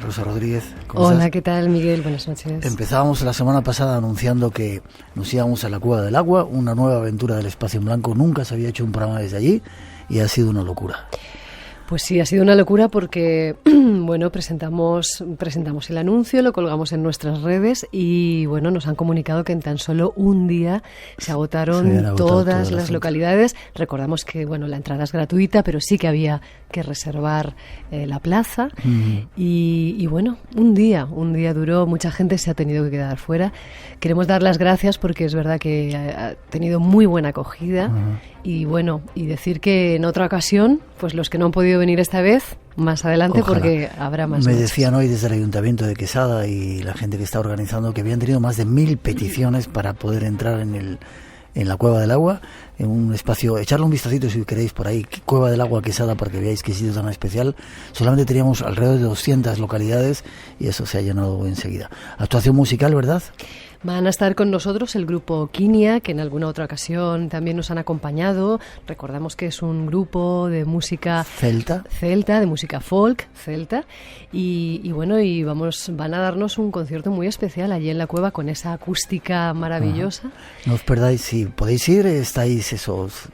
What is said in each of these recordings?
Rosa Rodríguez, ¿cómo Hola, estás? ¿qué tal, Miguel? Buenas noches. Empezábamos la semana pasada anunciando que nos íbamos a la Cueva del Agua, una nueva aventura del Espacio en Blanco. Nunca se había hecho un programa desde allí y ha sido una locura. Pues sí, ha sido una locura porque, bueno, presentamos el anuncio, lo colgamos en nuestras redes y, bueno, nos han comunicado que en tan solo un día se agotaron todas las localidades. Recordamos que, bueno, la entrada es gratuita, pero sí que había que reservar la plaza. Y, bueno, un día duró, mucha gente se ha tenido que quedar fuera. Queremos dar las gracias porque es verdad que ha tenido muy buena acogida. Y bueno, y decir que en otra ocasión, pues los que no han podido venir esta vez, más adelante, ojalá, porque habrá más. Me decían hoy desde el Ayuntamiento de Quesada y la gente que está organizando que habían tenido más de 1000 peticiones para poder entrar en la Cueva del Agua, en un espacio. Echarle un vistacito si queréis por ahí, Cueva del Agua Quesada, para que veáis qué sitio tan especial. Solamente teníamos alrededor de 200 localidades y eso se ha llenado enseguida. Actuación musical, ¿verdad? Van a estar con nosotros el grupo Quinia, que en alguna otra ocasión también nos han acompañado. Recordamos que es un grupo de música celta, de música folk celta. Y bueno, van a darnos un concierto muy especial allí en la cueva con esa acústica maravillosa. No os perdáis, si podéis ir, estáis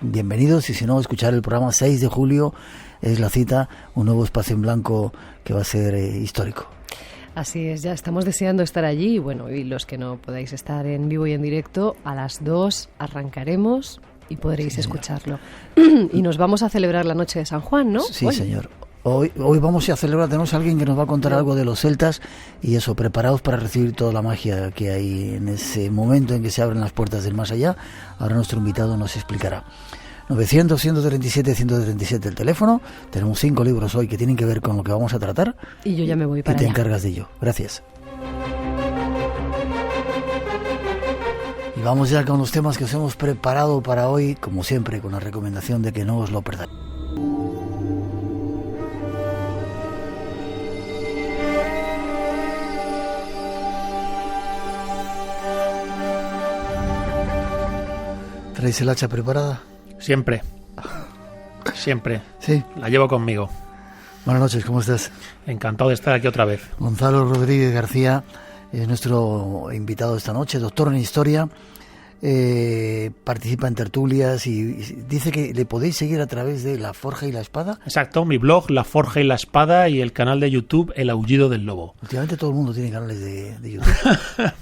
bienvenidos, y si no, escuchar el programa 6 de julio es la cita, un nuevo Espacio en Blanco que va a ser histórico. Así es, ya estamos deseando estar allí y bueno, y los que no podáis estar en vivo y en directo, a las 2 arrancaremos y podréis escucharlo. Y nos vamos a celebrar la noche de San Juan, ¿no? Sí, señor. Hoy vamos a celebrar, tenemos a alguien que nos va a contar algo de los celtas y eso, preparados para recibir toda la magia que hay en ese momento en que se abren las puertas del más allá. Ahora nuestro invitado nos explicará. 900-137-137 el teléfono. Tenemos 5 libros hoy que tienen que ver con lo que vamos a tratar. Y yo ya me voy para allá. Y te encargas de ello. Gracias. Y vamos ya con los temas que os hemos preparado para hoy, como siempre, con la recomendación de que no os lo perdáis. ¿Traéis el hacha preparada? Siempre. Sí. La llevo conmigo. Buenas noches, ¿cómo estás? Encantado de estar aquí otra vez. Gonzalo Rodríguez García es nuestro invitado esta noche, doctor en Historia, participa en tertulias y dice que le podéis seguir a través de La Forja y la Espada. Exacto, mi blog La Forja y la Espada y el canal de YouTube El Aullido del Lobo. Últimamente todo el mundo tiene canales de YouTube.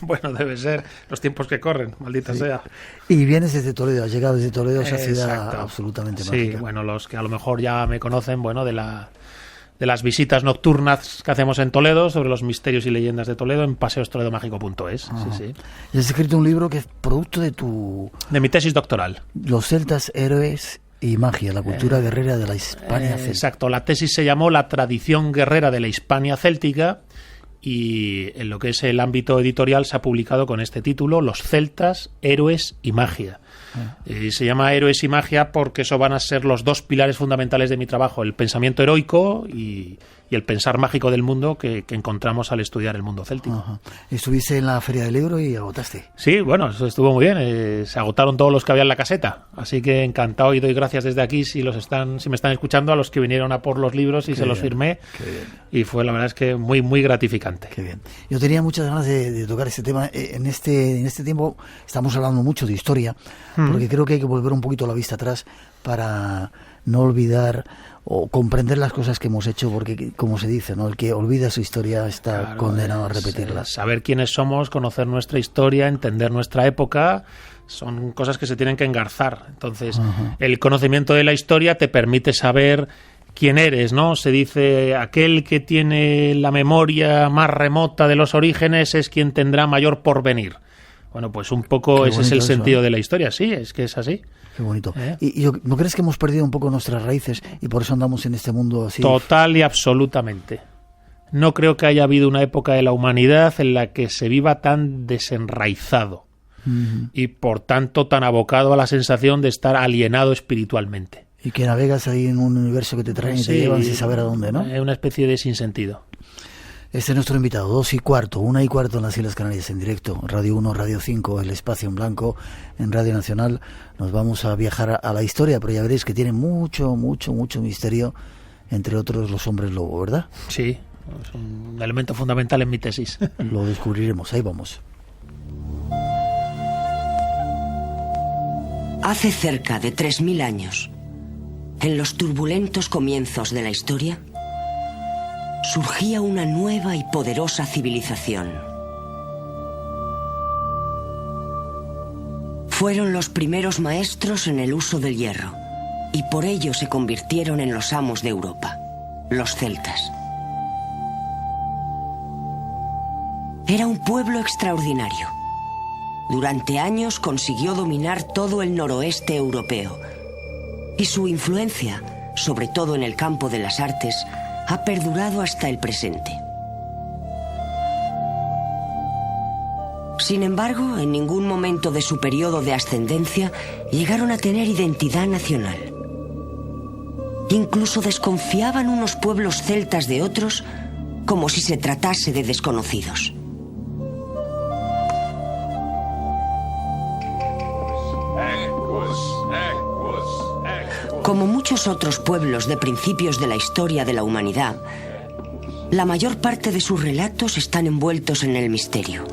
Bueno, debe ser los tiempos que corren, maldita sea. Y vienes desde Toledo, has llegado desde Toledo, esa ciudad absolutamente mágica. Sí, bueno, los que a lo mejor ya me conocen, bueno, de las visitas nocturnas que hacemos en Toledo sobre los misterios y leyendas de Toledo en paseostoledomágico.es. Sí. Y has escrito un libro que es producto de mi tesis doctoral. Los celtas, héroes y magia, la cultura guerrera de la Hispania céltica. Exacto, la tesis se llamó La tradición guerrera de la Hispania céltica y en lo que es el ámbito editorial se ha publicado con este título, Los celtas, héroes y magia. Se llama Héroes y Magia porque eso van a ser los dos pilares fundamentales de mi trabajo, el pensamiento heroico y el pensar mágico del mundo que encontramos al estudiar el mundo céltico. Ajá. Estuviste en la Feria del Libro y agotaste. Sí, bueno, eso estuvo muy bien. Se agotaron todos los que había en la caseta, así que encantado y doy gracias desde aquí si me están escuchando, a los que vinieron a por los libros y los firmé. Y fue, la verdad es que muy, muy gratificante. Qué bien. Yo tenía muchas ganas de tocar este tema. En este tiempo estamos hablando mucho de historia, porque creo que hay que volver un poquito la vista atrás para no olvidar o comprender las cosas que hemos hecho, porque como se dice, ¿no? El que olvida su historia está condenado a repetirlas. Saber quiénes somos, conocer nuestra historia, entender nuestra época, son cosas que se tienen que engarzar. Entonces, el conocimiento de la historia te permite saber quién eres, ¿no? Se dice, aquel que tiene la memoria más remota de los orígenes es quien tendrá mayor porvenir. Bueno, pues un poco ese es el sentido de la historia, sí, es que es así. Qué bonito. ¿Y no crees que hemos perdido un poco nuestras raíces y por eso andamos en este mundo así? Total y absolutamente. No creo que haya habido una época de la humanidad en la que se viva tan desenraizado y por tanto tan abocado a la sensación de estar alienado espiritualmente. Y que navegas ahí en un universo que te traen y te llevan sin saber a dónde, ¿no? Es una especie de sinsentido. Este es nuestro invitado, 2:15, 1:15 en las Islas Canarias en directo, Radio 1, Radio 5, El Espacio en Blanco, en Radio Nacional. Nos vamos a viajar a la historia, pero ya veréis que tiene mucho misterio, entre otros los hombres lobo, ¿verdad? Sí, Es un elemento fundamental en mi tesis. Lo descubriremos, ahí vamos. Hace cerca de 3000 años, en los turbulentos comienzos de la historia, surgía una nueva y poderosa civilización. Fueron los primeros maestros en el uso del hierro, y por ello se convirtieron en los amos de Europa, los celtas. Era un pueblo extraordinario. Durante años consiguió dominar todo el noroeste europeo, y su influencia, sobre todo en el campo de las artes, ha perdurado hasta el presente. Sin embargo, en ningún momento de su periodo de ascendencia llegaron a tener identidad nacional. Incluso desconfiaban unos pueblos celtas de otros, como si se tratase de desconocidos. Como muchos otros pueblos de principios de la historia de la humanidad, la mayor parte de sus relatos están envueltos en el misterio.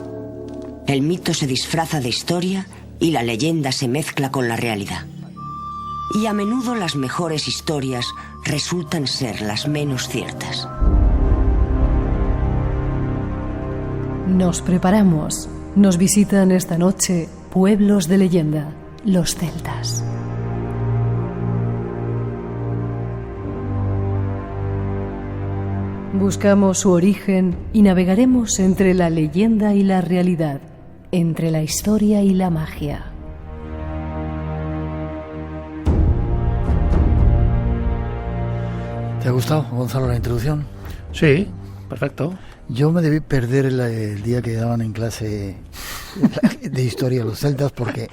El mito se disfraza de historia y la leyenda se mezcla con la realidad. Y a menudo las mejores historias resultan ser las menos ciertas. Nos preparamos. Nos visitan esta noche pueblos de leyenda, los celtas. Buscamos su origen y navegaremos entre la leyenda y la realidad, entre la historia y la magia. ¿Te ha gustado, Gonzalo, la introducción? Sí, perfecto. Yo me debí perder el día que daban en clase de historia los celtas, porque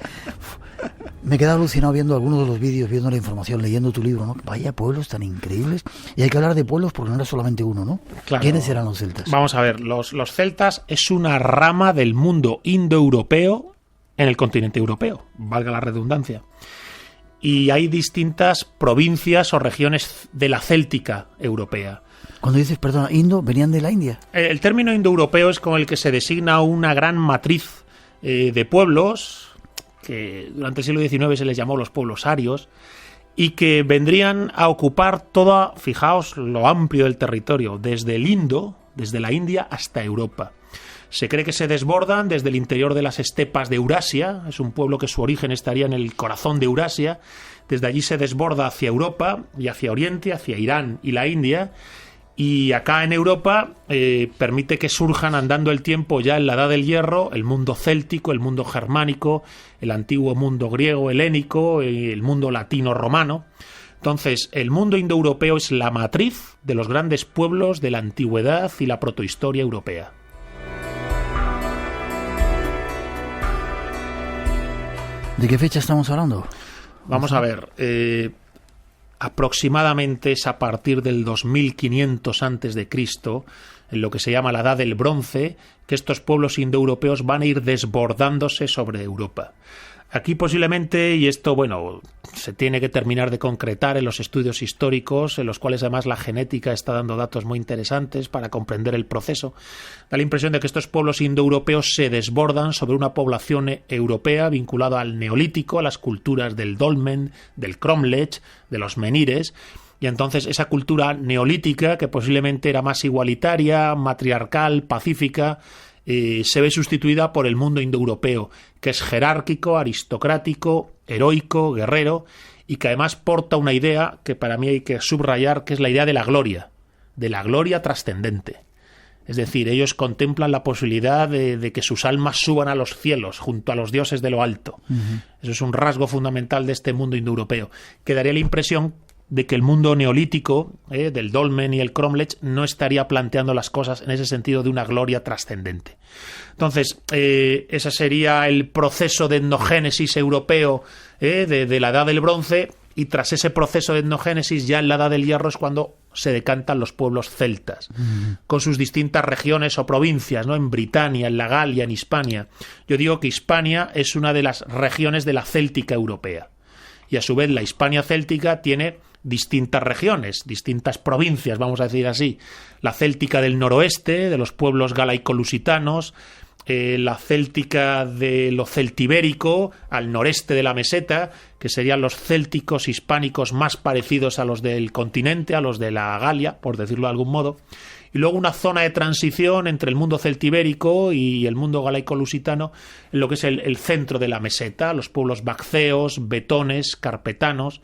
me he quedado alucinado viendo algunos de los vídeos, viendo la información, leyendo tu libro, ¿no? Vaya pueblos tan increíbles. Y hay que hablar de pueblos porque no era solamente uno, ¿no? Claro. ¿Quiénes eran los celtas? Vamos a ver, los celtas es una rama del mundo indoeuropeo en el continente europeo, valga la redundancia. Y hay distintas provincias o regiones de la céltica europea. Cuando dices, perdona, indo, venían de la India. El término indoeuropeo es con el que se designa una gran matriz de pueblos que durante el siglo XIX se les llamó los pueblos arios y que vendrían a ocupar toda, fijaos, lo amplio del territorio, desde el Indo, desde la India hasta Europa. Se cree que se desbordan desde el interior de las estepas de Eurasia, es un pueblo que su origen estaría en el corazón de Eurasia, desde allí se desborda hacia Europa y hacia Oriente, hacia Irán y la India, y acá en Europa permite que surjan andando el tiempo ya en la Edad del Hierro, el mundo céltico, el mundo germánico, el antiguo mundo griego, helénico, el mundo latino-romano. Entonces, el mundo indoeuropeo es la matriz de los grandes pueblos de la antigüedad y la protohistoria europea. ¿De qué fecha estamos hablando? Vamos a ver, aproximadamente es a partir del 2500 a.C., en lo que se llama la Edad del Bronce, que estos pueblos indoeuropeos van a ir desbordándose sobre Europa. Aquí posiblemente, y esto, bueno, se tiene que terminar de concretar en los estudios históricos, en los cuales además la genética está dando datos muy interesantes para comprender el proceso, da la impresión de que estos pueblos indoeuropeos se desbordan sobre una población europea vinculada al neolítico, a las culturas del dolmen, del cromlech, de los menires, y entonces esa cultura neolítica, que posiblemente era más igualitaria, matriarcal, pacífica, se ve sustituida por el mundo indoeuropeo, que es jerárquico, aristocrático, heroico, guerrero, y que además porta una idea que para mí hay que subrayar, que es la idea de la gloria trascendente. Es decir, ellos contemplan la posibilidad de que sus almas suban a los cielos, junto a los dioses de lo alto. Uh-huh. Eso es un rasgo fundamental de este mundo indoeuropeo, que daría la impresión de que el mundo neolítico, del dolmen y el cromlech, no estaría planteando las cosas en ese sentido de una gloria trascendente. Entonces, ese sería el proceso de etnogénesis europeo de la Edad del Bronce, y tras ese proceso de etnogénesis, ya en la Edad del Hierro es cuando se decantan los pueblos celtas, con sus distintas regiones o provincias, ¿no? En Britania, en la Galia, en Hispania. Yo digo que Hispania es una de las regiones de la céltica europea. Y a su vez la Hispania céltica tiene distintas regiones, distintas provincias, vamos a decir así. La céltica del noroeste, de los pueblos galaico-lusitanos, la céltica de lo celtibérico, al noreste de la meseta, que serían los célticos hispánicos más parecidos a los del continente, a los de la Galia, por decirlo de algún modo. Y luego una zona de transición entre el mundo celtibérico y el mundo galaico-lusitano, en lo que es el centro de la meseta, los pueblos vacceos, betones, carpetanos,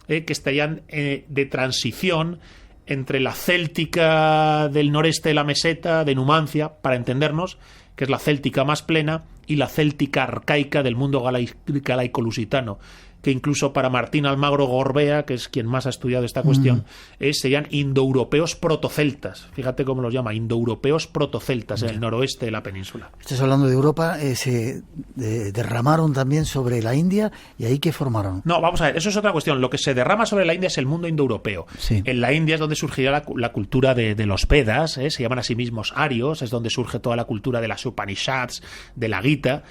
que estarían de transición entre la céltica del noreste de la meseta, de Numancia, para entendernos, que es la céltica más plena, y la céltica arcaica del mundo galaico-lusitano, que incluso para Martín Almagro Gorbea, que es quien más ha estudiado esta cuestión, serían indoeuropeos protoceltas. Fíjate cómo los llama, indoeuropeos protoceltas, en el noroeste de la península. Estás hablando de Europa, se derramaron también sobre la India, ¿y ahí qué formaron? No, vamos a ver, eso es otra cuestión. Lo que se derrama sobre la India es el mundo indoeuropeo. Sí. En la India es donde surgirá la cultura de los Vedas, se llaman a sí mismos arios, es donde surge toda la cultura de las Upanishads, de la Gita.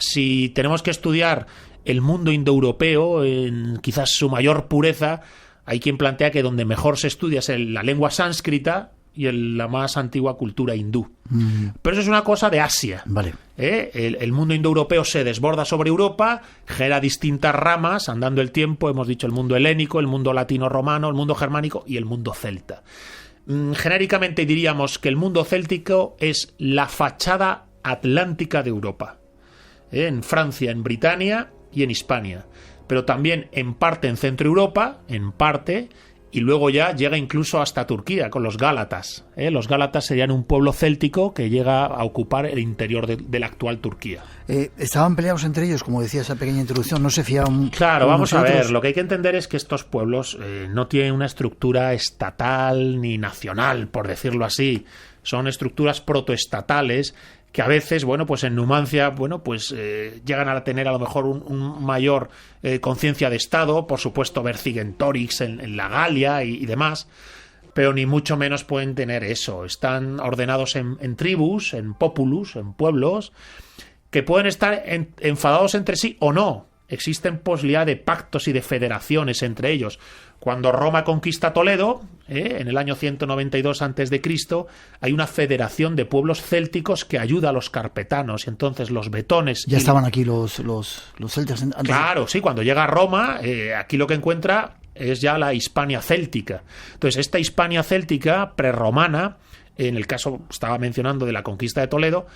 Si tenemos que estudiar el mundo indoeuropeo, en quizás su mayor pureza, hay quien plantea que donde mejor se estudia es la lengua sánscrita y la más antigua cultura hindú. Pero eso es una cosa de Asia. Vale. El mundo indoeuropeo se desborda sobre Europa, genera distintas ramas, andando el tiempo, hemos dicho el mundo helénico, el mundo latino-romano, el mundo germánico y el mundo celta. Genéricamente diríamos que el mundo céltico es la fachada atlántica de Europa. En Francia, en Britania y en Hispania, pero también en parte en Centro Europa, en parte, y luego ya llega incluso hasta Turquía con los gálatas. Los gálatas serían un pueblo céltico que llega a ocupar el interior de la actual Turquía. Estaban peleados entre ellos, como decía esa pequeña introducción, no se fiaban. Claro, vamos a ver, lo que hay que entender es que estos pueblos no tienen una estructura estatal ni nacional, por decirlo así. Son estructuras protoestatales que a veces, bueno, pues en Numancia, bueno, pues llegan a tener a lo mejor un mayor conciencia de Estado, por supuesto Vercingetorix en la Galia y demás, pero ni mucho menos pueden tener eso. Están ordenados en tribus, en populus, en pueblos, que pueden estar enfadados entre sí o no. Existen posibilidad de pactos y de federaciones entre ellos. Cuando Roma conquista Toledo, en el año 192 a.C., hay una federación de pueblos célticos que ayuda a los carpetanos, y entonces los betones... Ya estaban aquí los celtas. Claro, sí, cuando llega a Roma, aquí lo que encuentra es ya la Hispania céltica. Entonces, esta Hispania céltica prerromana, en el caso, estaba mencionando, de la conquista de Toledo,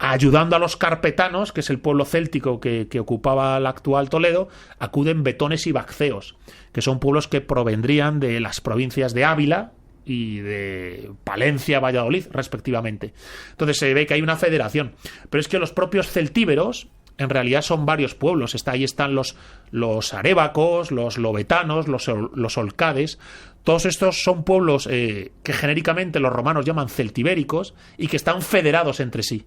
ayudando a los carpetanos, que es el pueblo céltico que ocupaba la actual Toledo, acuden betones y vacceos, que son pueblos que provendrían de las provincias de Ávila y de Palencia, Valladolid, respectivamente. Entonces se ve que hay una federación. Pero es que los propios celtíberos, en realidad son varios pueblos. Ahí están los arébacos, los lobetanos, los olcades. Todos estos son pueblos que genéricamente los romanos llaman celtibéricos y que están federados entre sí.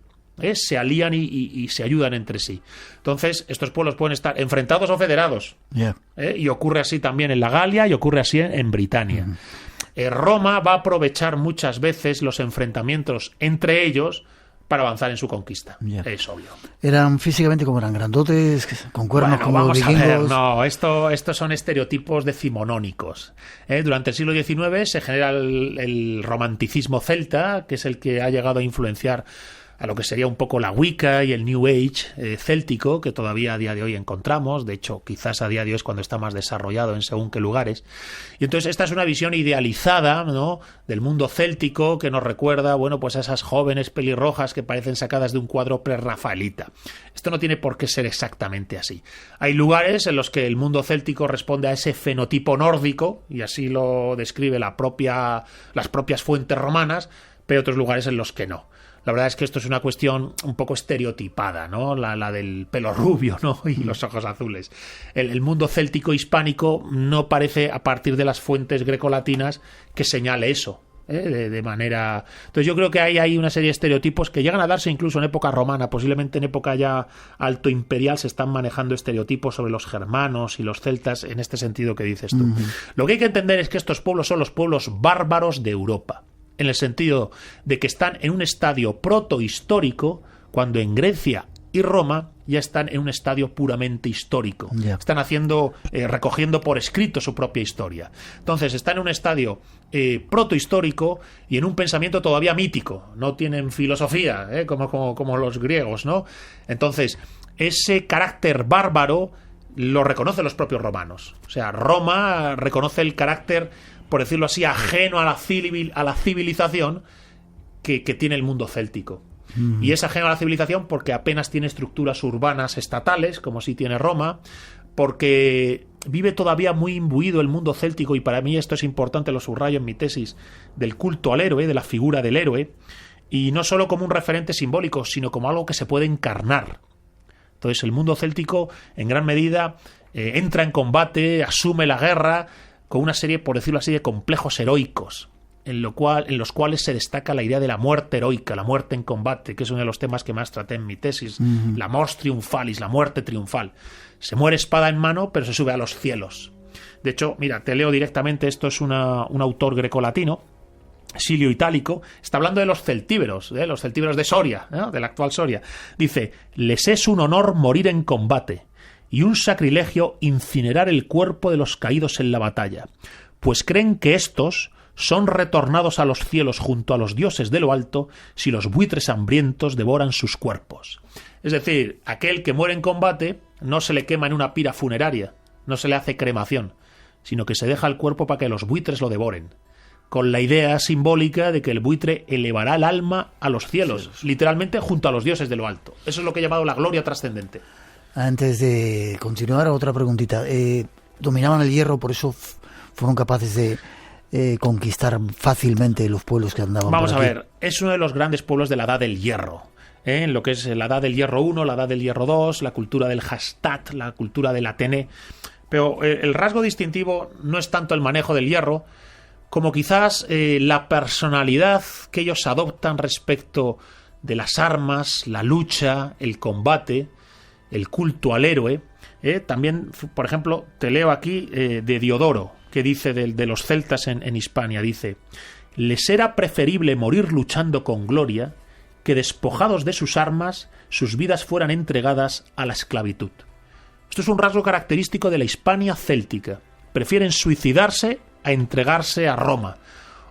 Se alían y se ayudan entre sí. Entonces, estos pueblos pueden estar enfrentados o federados. Yeah. Y ocurre así también en la Galia y ocurre así en Britania. Roma va a aprovechar muchas veces los enfrentamientos entre ellos para avanzar en su conquista. Yeah. Es obvio. ¿Eran físicamente como eran grandotes, con cuernos como vamos vikingos? A ver, no, estos son estereotipos decimonónicos. Durante el siglo XIX se genera el romanticismo celta, que es el que ha llegado a influenciar a lo que sería un poco la Wicca y el New Age céltico, que todavía a día de hoy encontramos. De hecho, quizás a día de hoy es cuando está más desarrollado en según qué lugares. Y entonces esta es una visión idealizada, ¿no?, del mundo céltico, que nos recuerda, bueno, pues a esas jóvenes pelirrojas que parecen sacadas de un cuadro prerrafaelita. Esto no tiene por qué ser exactamente así. Hay lugares en los que el mundo céltico responde a ese fenotipo nórdico, y así lo describe las propias fuentes romanas, pero hay otros lugares en los que no. La verdad es que esto es una cuestión un poco estereotipada, ¿no? La del pelo rubio, ¿no?, y los ojos azules. El mundo céltico hispánico no parece, a partir de las fuentes grecolatinas, que señale eso, de manera... Entonces yo creo que hay una serie de estereotipos que llegan a darse incluso en época romana. Posiblemente en época ya alto imperial se están manejando estereotipos sobre los germanos y los celtas en este sentido que dices tú. Lo que hay que entender es que estos pueblos son los pueblos bárbaros de Europa, en el sentido de que están en un estadio protohistórico, cuando en Grecia y Roma ya están en un estadio puramente histórico. Están recogiendo por escrito su propia historia. Entonces están en un estadio protohistórico y en un pensamiento todavía mítico. No tienen filosofía, como los griegos, ¿no? Entonces, ese carácter bárbaro lo reconocen los propios romanos. O sea, Roma reconoce el carácter, por decirlo así, ajeno a la civilización que tiene el mundo céltico. Y es ajeno a la civilización porque apenas tiene estructuras urbanas estatales, como sí tiene Roma, porque vive todavía muy imbuido el mundo céltico, y para mí esto es importante, lo subrayo en mi tesis, del culto al héroe, de la figura del héroe, y no solo como un referente simbólico, sino como algo que se puede encarnar. Entonces el mundo céltico en gran medida entra en combate, asume la guerra con una serie, por decirlo así, de complejos heroicos, en los cuales se destaca la idea de la muerte heroica, la muerte en combate, que es uno de los temas que más traté en mi tesis, la mors triunfalis, la muerte triunfal. Se muere espada en mano, pero se sube a los cielos. De hecho, mira, te leo directamente, esto es un autor grecolatino, Silio Itálico, está hablando de los celtíberos de Soria, ¿no? De la actual Soria. Dice: les es un honor morir en combate y un sacrilegio incinerar el cuerpo de los caídos en la batalla, pues creen que estos son retornados a los cielos junto a los dioses de lo alto si los buitres hambrientos devoran sus cuerpos. Es decir, aquel que muere en combate no se le quema en una pira funeraria, no se le hace cremación, sino que se deja el cuerpo para que los buitres lo devoren, con la idea simbólica de que el buitre elevará el alma a los cielos, literalmente junto a los dioses de lo alto. Eso es lo que he llamado la gloria trascendente. Antes de continuar, otra preguntita. Dominaban el hierro, por eso fueron capaces de conquistar fácilmente los pueblos que andaban Vamos por aquí. a ver, es uno de los grandes pueblos de la Edad del Hierro. En lo que es la Edad del Hierro 1, la Edad del Hierro 2, la cultura del Hastat, la cultura del Atene. Pero el rasgo distintivo no es tanto el manejo del hierro, como quizás la personalidad que ellos adoptan respecto de las armas, la lucha, el combate, el culto al héroe. También, por ejemplo, te leo aquí de Diodoro, que dice de los celtas en Hispania, dice: les era preferible morir luchando con gloria que despojados de sus armas, sus vidas fueran entregadas a la esclavitud. Esto es un rasgo característico de la Hispania céltica. Prefieren suicidarse a entregarse a Roma.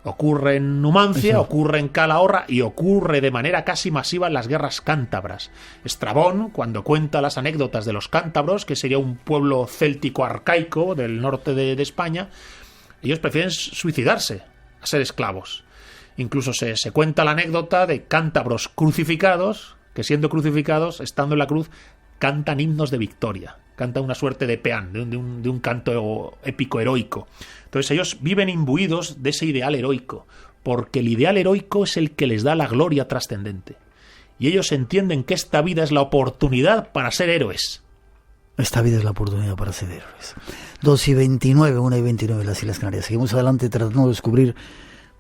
Ocurre en Numancia, ocurre en Calahorra y ocurre de manera casi masiva en las guerras cántabras. Estrabón, cuando cuenta las anécdotas de los cántabros, que sería un pueblo céltico arcaico del norte de España, ellos prefieren suicidarse a ser esclavos. Incluso se cuenta la anécdota de cántabros crucificados, que siendo crucificados, estando en la cruz, cantan himnos de victoria, cantan una suerte de peán, de un canto épico heroico. Entonces ellos viven imbuidos de ese ideal heroico, porque el ideal heroico es el que les da la gloria trascendente. Y ellos entienden que esta vida es la oportunidad para ser héroes. Esta vida es la oportunidad para ser héroes. 2:29, 1:29 en las Islas Canarias. Seguimos adelante tratando de descubrir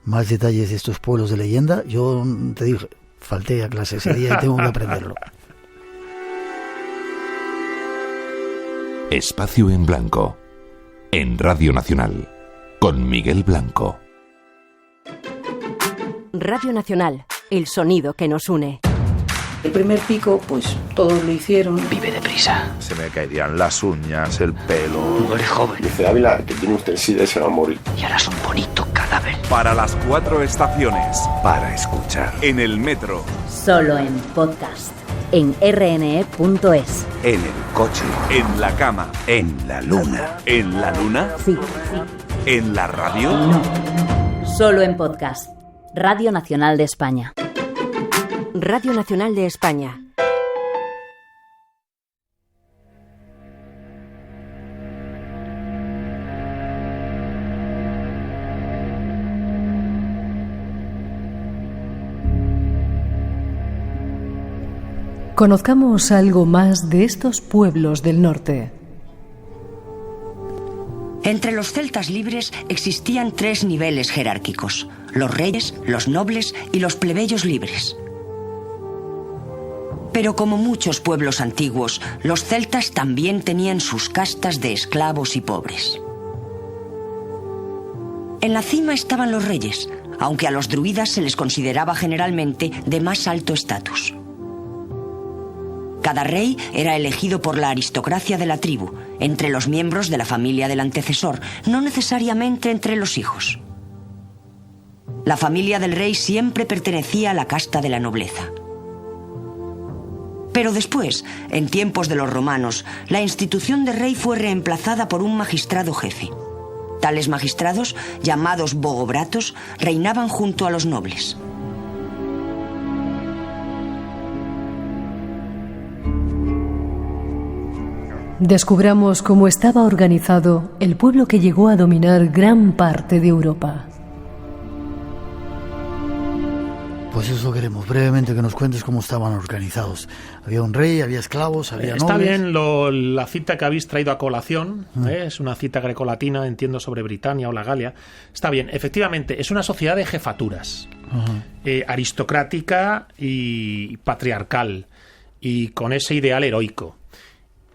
más detalles de estos pueblos de leyenda. Yo te dije, falté a clase ese día y tengo que aprenderlo. Espacio en Blanco, en Radio Nacional, con Miguel Blanco. Radio Nacional, el sonido que nos une. El primer pico, pues todos lo hicieron. Vive deprisa. Se me caerían las uñas, el pelo. Tú eres joven. Dice Ávila que tiene usted SIDA y se va a morir. Y harás un bonito cadáver. Para las 4 estaciones. Para escuchar. En el metro. Solo en podcast. En rne.es. En el coche. En la cama. En la luna. ¿En la luna? Sí. ¿En la radio? No. Solo en podcast. Radio Nacional de España. Radio Nacional de España. Conozcamos algo más de estos pueblos del norte. Entre los celtas libres existían 3 niveles jerárquicos: los reyes, los nobles y los plebeyos libres. Pero como muchos pueblos antiguos, los celtas también tenían sus castas de esclavos y pobres. En la cima estaban los reyes, aunque a los druidas se les consideraba generalmente de más alto estatus. Cada rey era elegido por la aristocracia de la tribu, entre los miembros de la familia del antecesor, no necesariamente entre los hijos. La familia del rey siempre pertenecía a la casta de la nobleza. Pero después, en tiempos de los romanos, la institución de rey fue reemplazada por un magistrado jefe. Tales magistrados, llamados bogobratos, reinaban junto a los nobles. Descubramos cómo estaba organizado el pueblo que llegó a dominar gran parte de Europa. Pues eso queremos, brevemente que nos cuentes cómo estaban organizados. Había un rey, había esclavos, había nobles. Está bien la cita que habéis traído a colación, es una cita grecolatina, entiendo, sobre Britania o la Galia. Está bien, efectivamente, es una sociedad de jefaturas, aristocrática y patriarcal, y con ese ideal heroico.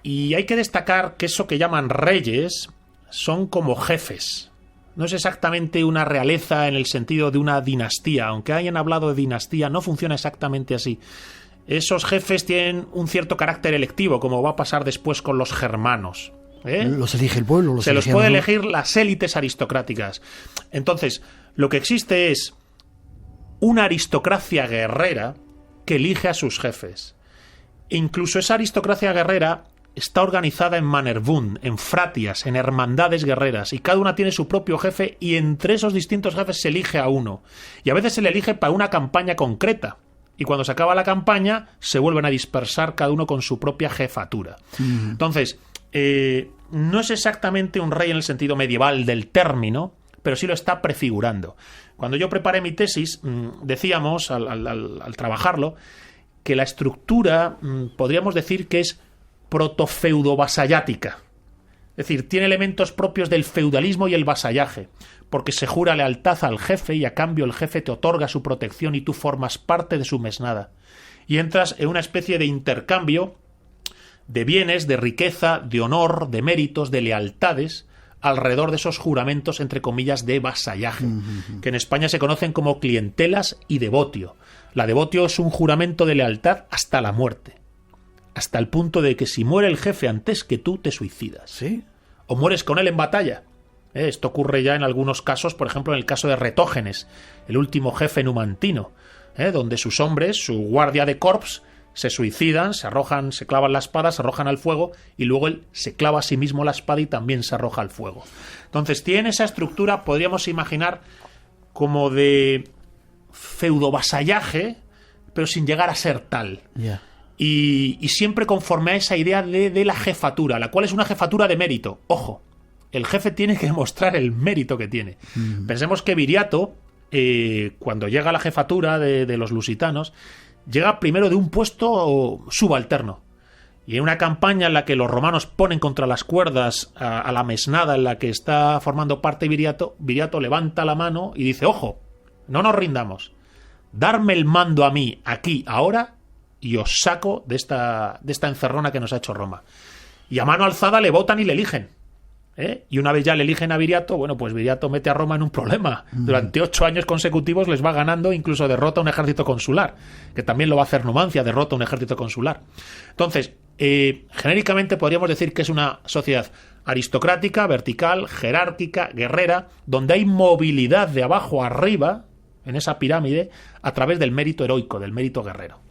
Y hay que destacar que eso que llaman reyes son como jefes. No es exactamente una realeza en el sentido de una dinastía. Aunque hayan hablado de dinastía, no funciona exactamente así. Esos jefes tienen un cierto carácter electivo, como va a pasar después con los germanos. ¿Los elige el pueblo? Se los puede elegir las élites aristocráticas. Entonces, lo que existe es una aristocracia guerrera que elige a sus jefes. E incluso esa aristocracia guerrera está organizada en Manerbund, en fratias, en hermandades guerreras, y cada una tiene su propio jefe, y entre esos distintos jefes se elige a uno. Y a veces se le elige para una campaña concreta. Y cuando se acaba la campaña, se vuelven a dispersar cada uno con su propia jefatura. Entonces, no es exactamente un rey en el sentido medieval del término, pero sí lo está prefigurando. Cuando yo preparé mi tesis, decíamos, al trabajarlo, que la estructura, podríamos decir que es protofeudo-vasallática. Es decir, tiene elementos propios del feudalismo y el vasallaje, porque se jura lealtad al jefe y a cambio el jefe te otorga su protección y tú formas parte de su mesnada. Y entras en una especie de intercambio de bienes, de riqueza, de honor, de méritos, de lealtades, alrededor de esos juramentos, entre comillas, de vasallaje, que en España se conocen como clientelas y devotio. La devotio es un juramento de lealtad hasta la muerte. Hasta el punto de que si muere el jefe antes que tú, te suicidas. ¿Sí? O mueres con él en batalla. Esto ocurre ya en algunos casos, por ejemplo en el caso de Retógenes, el último jefe numantino, donde sus hombres, su guardia de corps, se suicidan, se clavan la espada, se arrojan al fuego, y luego él se clava a sí mismo la espada y también se arroja al fuego. Entonces tiene esa estructura, podríamos imaginar, como de feudo-vasallaje, pero sin llegar a ser tal. Yeah. Y siempre conforme a esa idea de la jefatura, la cual es una jefatura de mérito. Ojo, el jefe tiene que demostrar el mérito que tiene. Pensemos que Viriato, cuando llega a la jefatura de los lusitanos, llega primero de un puesto subalterno. Y en una campaña en la que los romanos ponen contra las cuerdas a la mesnada en la que está formando parte Viriato, Viriato levanta la mano y dice: ojo, no nos rindamos. Darme el mando a mí, aquí, ahora, y os saco de esta encerrona que nos ha hecho Roma. Y a mano alzada le votan y le eligen. Y una vez ya le eligen a Viriato, bueno, pues Viriato mete a Roma en un problema. Durante 8 años consecutivos les va ganando, incluso derrota un ejército consular, que también lo va a hacer Numancia, derrota un ejército consular. Entonces, genéricamente podríamos decir que es una sociedad aristocrática, vertical, jerárquica, guerrera, donde hay movilidad de abajo a arriba, en esa pirámide, a través del mérito heroico, del mérito guerrero.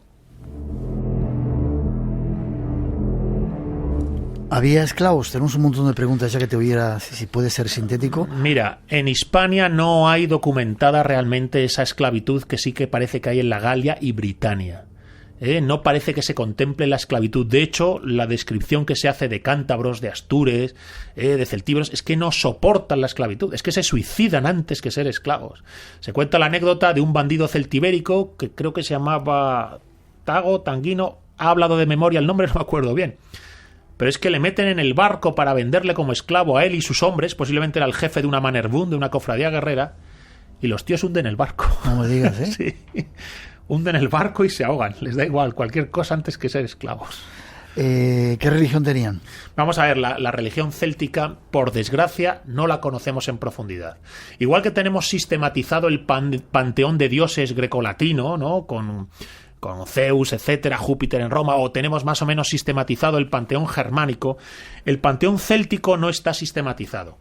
¿Había esclavos? Tenemos un montón de preguntas, ya que te oyera si puede ser sintético. Mira, en Hispania no hay documentada realmente esa esclavitud que sí que parece que hay en la Galia y Britania. No parece que se contemple la esclavitud. De hecho, la descripción que se hace de cántabros, de astures, de celtíberos, es que no soportan la esclavitud. Es que se suicidan antes que ser esclavos. Se cuenta la anécdota de un bandido celtibérico que creo que se llamaba Tanguino. Ha hablado de memoria el nombre, no me acuerdo bien. Pero es que le meten en el barco para venderle como esclavo a él y sus hombres, posiblemente era el jefe de una Manerbund, de una cofradía guerrera, y los tíos hunden el barco. No me digas, ¿eh? Sí. Hunden el barco y se ahogan. Les da igual cualquier cosa antes que ser esclavos. ¿Qué religión tenían? Vamos a ver, la religión céltica, por desgracia, no la conocemos en profundidad. Igual que tenemos sistematizado el panteón de dioses grecolatino, ¿no? Con con Zeus, etcétera, Júpiter en Roma, o tenemos más o menos sistematizado el panteón germánico, el panteón céltico no está sistematizado.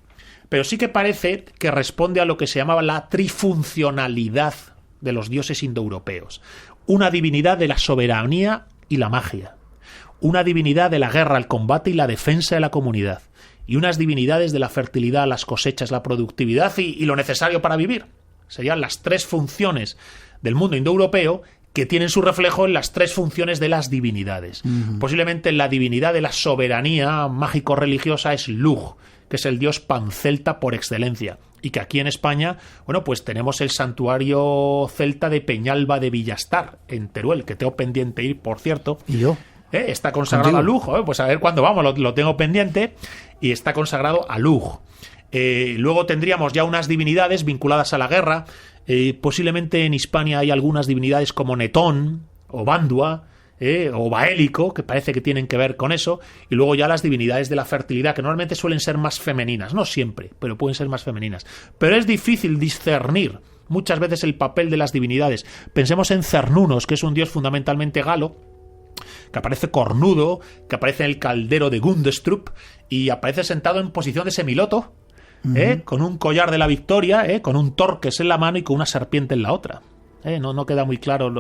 Pero sí que parece que responde a lo que se llamaba la trifuncionalidad de los dioses indoeuropeos. Una divinidad de la soberanía y la magia. Una divinidad de la guerra, el combate y la defensa de la comunidad. Y unas divinidades de la fertilidad, las cosechas, la productividad y lo necesario para vivir. Serían las 3 funciones del mundo indoeuropeo que tienen su reflejo en las 3 funciones de las divinidades. Posiblemente la divinidad de la soberanía mágico-religiosa es Lugh, que es el dios pancelta por excelencia. Y que aquí en España, bueno, pues tenemos el santuario celta de Peñalba de Villastar, en Teruel, que tengo pendiente ir, por cierto. ¿Y yo? Está consagrado a Lugh, pues a ver cuándo vamos, lo tengo pendiente, y está consagrado a Lugh. Luego tendríamos ya unas divinidades vinculadas a la guerra. Posiblemente en Hispania hay algunas divinidades como Netón o Bandua, o Baélico, que parece que tienen que ver con eso, y luego ya las divinidades de la fertilidad, que normalmente suelen ser más femeninas, no siempre, pero pueden ser más femeninas. Pero es difícil discernir muchas veces el papel de las divinidades. Pensemos en Cernunnos, que es un dios fundamentalmente galo, que aparece cornudo, que aparece en el caldero de Gundestrup y aparece sentado en posición de semiloto, con un collar de la victoria, con un torques en la mano y con una serpiente en la otra. No queda muy claro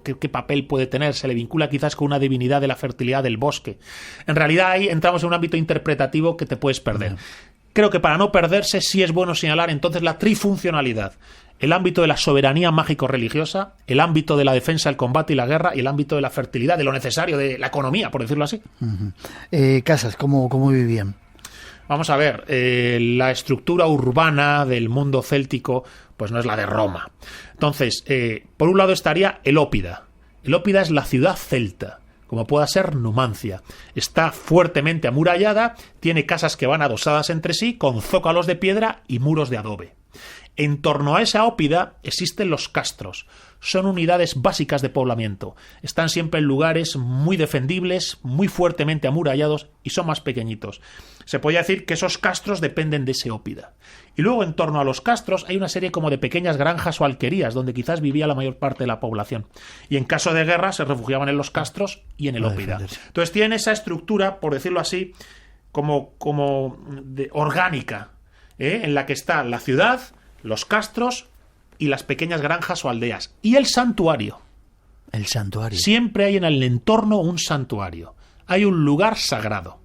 qué papel puede tener. Se le vincula quizás con una divinidad de la fertilidad del bosque. En realidad ahí entramos en un ámbito interpretativo que te puedes perder. Creo que para no perderse sí es bueno señalar entonces la trifuncionalidad. El ámbito de la soberanía mágico-religiosa, el ámbito de la defensa, el combate y la guerra, y el ámbito de la fertilidad, de lo necesario, de la economía, por decirlo así. Casas, ¿cómo vivían? Vamos a ver, la estructura urbana del mundo céltico pues no es la de Roma. Entonces, por un lado estaría Elópida. Elópida es la ciudad celta, como pueda ser Numancia. Está fuertemente amurallada, tiene casas que van adosadas entre sí, con zócalos de piedra y muros de adobe. En torno a esa ópida existen los castros. Son unidades básicas de poblamiento. Están siempre en lugares muy defendibles, muy fuertemente amurallados y son más pequeñitos. Se podría decir que esos castros dependen de ese ópida. Y luego en torno a los castros hay una serie como de pequeñas granjas o alquerías donde quizás vivía la mayor parte de la población. Y en caso de guerra se refugiaban en los castros y en el ópida. Entonces tienen esa estructura, por decirlo así, como orgánica, en la que está la ciudad, los castros y las pequeñas granjas o aldeas. Y el santuario. El santuario. Siempre hay en el entorno un santuario. Hay un lugar sagrado.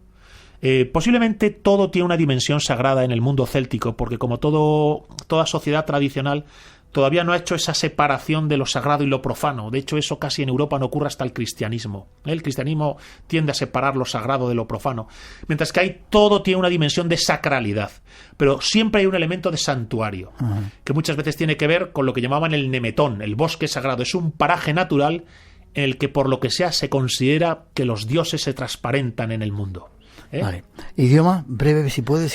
Posiblemente todo tiene una dimensión sagrada en el mundo céltico, porque como toda sociedad tradicional todavía no ha hecho esa separación de lo sagrado y lo profano. De hecho, eso casi en Europa no ocurre hasta el cristianismo. El cristianismo tiende a separar lo sagrado de lo profano. Mientras que ahí todo tiene una dimensión de sacralidad. Pero siempre hay un elemento de santuario, que muchas veces tiene que ver con lo que llamaban el nemetón, el bosque sagrado. Es un paraje natural en el que, por lo que sea, se considera que los dioses se transparentan en el mundo. Vale. Idioma, breve si puedes.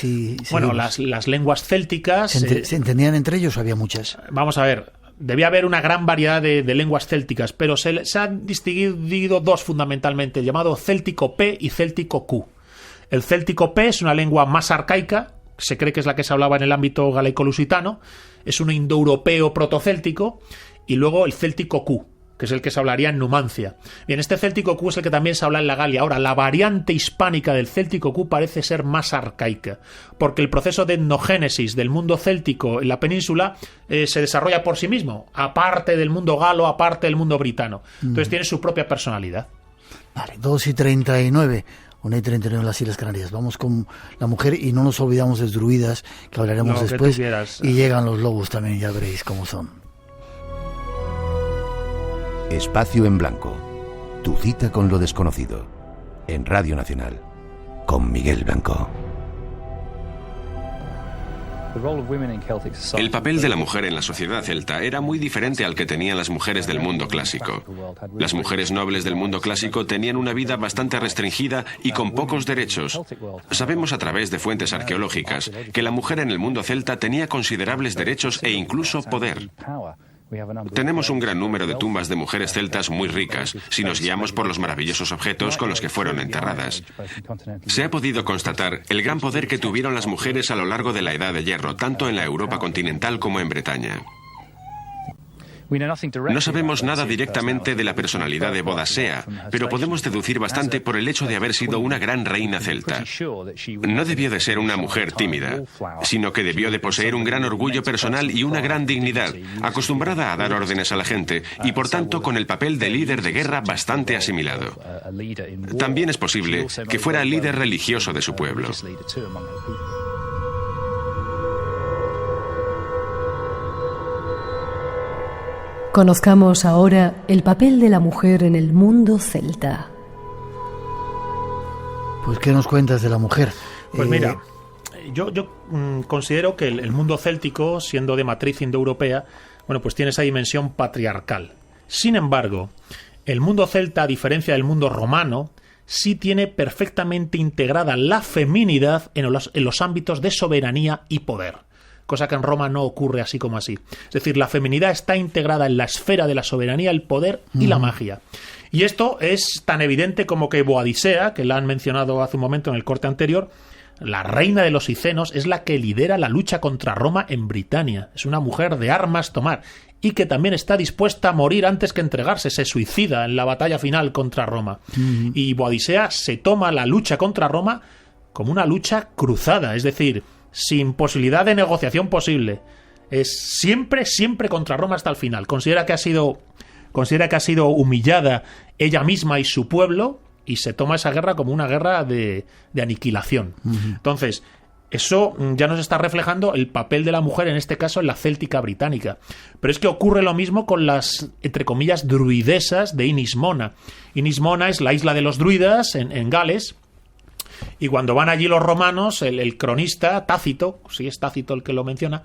Bueno, las lenguas célticas... ¿Se entendían entre ellos o había muchas? Vamos a ver, debía haber una gran variedad de lenguas célticas, pero se han distinguido 2 fundamentalmente, el llamado céltico P y céltico Q. El céltico P es una lengua más arcaica, se cree que es la que se hablaba en el ámbito galaico-lusitano, es un indoeuropeo protocéltico, y luego el céltico Q, que es el que se hablaría en Numancia. Bien, este céltico Q es el que también se habla en la Galia. Ahora, la variante hispánica del céltico Q parece ser más arcaica, porque el proceso de etnogénesis del mundo céltico en la península se desarrolla por sí mismo, aparte del mundo galo, aparte del mundo britano. Entonces tiene su propia personalidad. Vale, 2:39. 1:39 en las Islas Canarias. Vamos con la mujer y no nos olvidamos de druidas, que hablaremos después. Y llegan los lobos también, ya veréis cómo son. Espacio en Blanco. Tu cita con lo desconocido. En Radio Nacional. Con Miguel Blanco. El papel de la mujer en la sociedad celta era muy diferente al que tenían las mujeres del mundo clásico. Las mujeres nobles del mundo clásico tenían una vida bastante restringida y con pocos derechos. Sabemos a través de fuentes arqueológicas que la mujer en el mundo celta tenía considerables derechos e incluso poder. Tenemos un gran número de tumbas de mujeres celtas muy ricas, si nos guiamos por los maravillosos objetos con los que fueron enterradas. Se ha podido constatar el gran poder que tuvieron las mujeres a lo largo de la Edad de Hierro, tanto en la Europa continental como en Bretaña. No sabemos nada directamente de la personalidad de Boadicea, pero podemos deducir bastante por el hecho de haber sido una gran reina celta. No debió de ser una mujer tímida, sino que debió de poseer un gran orgullo personal y una gran dignidad, acostumbrada a dar órdenes a la gente y por tanto con el papel de líder de guerra bastante asimilado. También es posible que fuera el líder religioso de su pueblo. Conozcamos ahora el papel de la mujer en el mundo celta. Pues, ¿qué nos cuentas de la mujer? Pues mira, yo considero que el mundo céltico, siendo de matriz indoeuropea, bueno, pues tiene esa dimensión patriarcal. Sin embargo, el mundo celta, a diferencia del mundo romano, sí tiene perfectamente integrada la feminidad en los ámbitos de soberanía y poder. Cosa que en Roma no ocurre así como así. Es decir, la feminidad está integrada en la esfera de la soberanía, el poder y la magia. Y esto es tan evidente como que Boadicea, que la han mencionado hace un momento en el corte anterior, la reina de los Icenos, es la que lidera la lucha contra Roma en Britania. Es una mujer de armas tomar y que también está dispuesta a morir antes que entregarse. Se suicida en la batalla final contra Roma. Y Boadicea se toma la lucha contra Roma como una lucha cruzada, es decir, sin posibilidad de negociación posible. Es siempre contra Roma hasta el final. Considera que ha sido humillada ella misma y su pueblo y se toma esa guerra como una guerra de aniquilación. Entonces, eso ya nos está reflejando el papel de la mujer, en este caso en la céltica británica. Pero es que ocurre lo mismo con las, entre comillas, druidesas de Inis Mona. Inis Mona es la isla de los druidas en Gales. Y cuando van allí los romanos, el cronista Tácito, sí es Tácito el que lo menciona,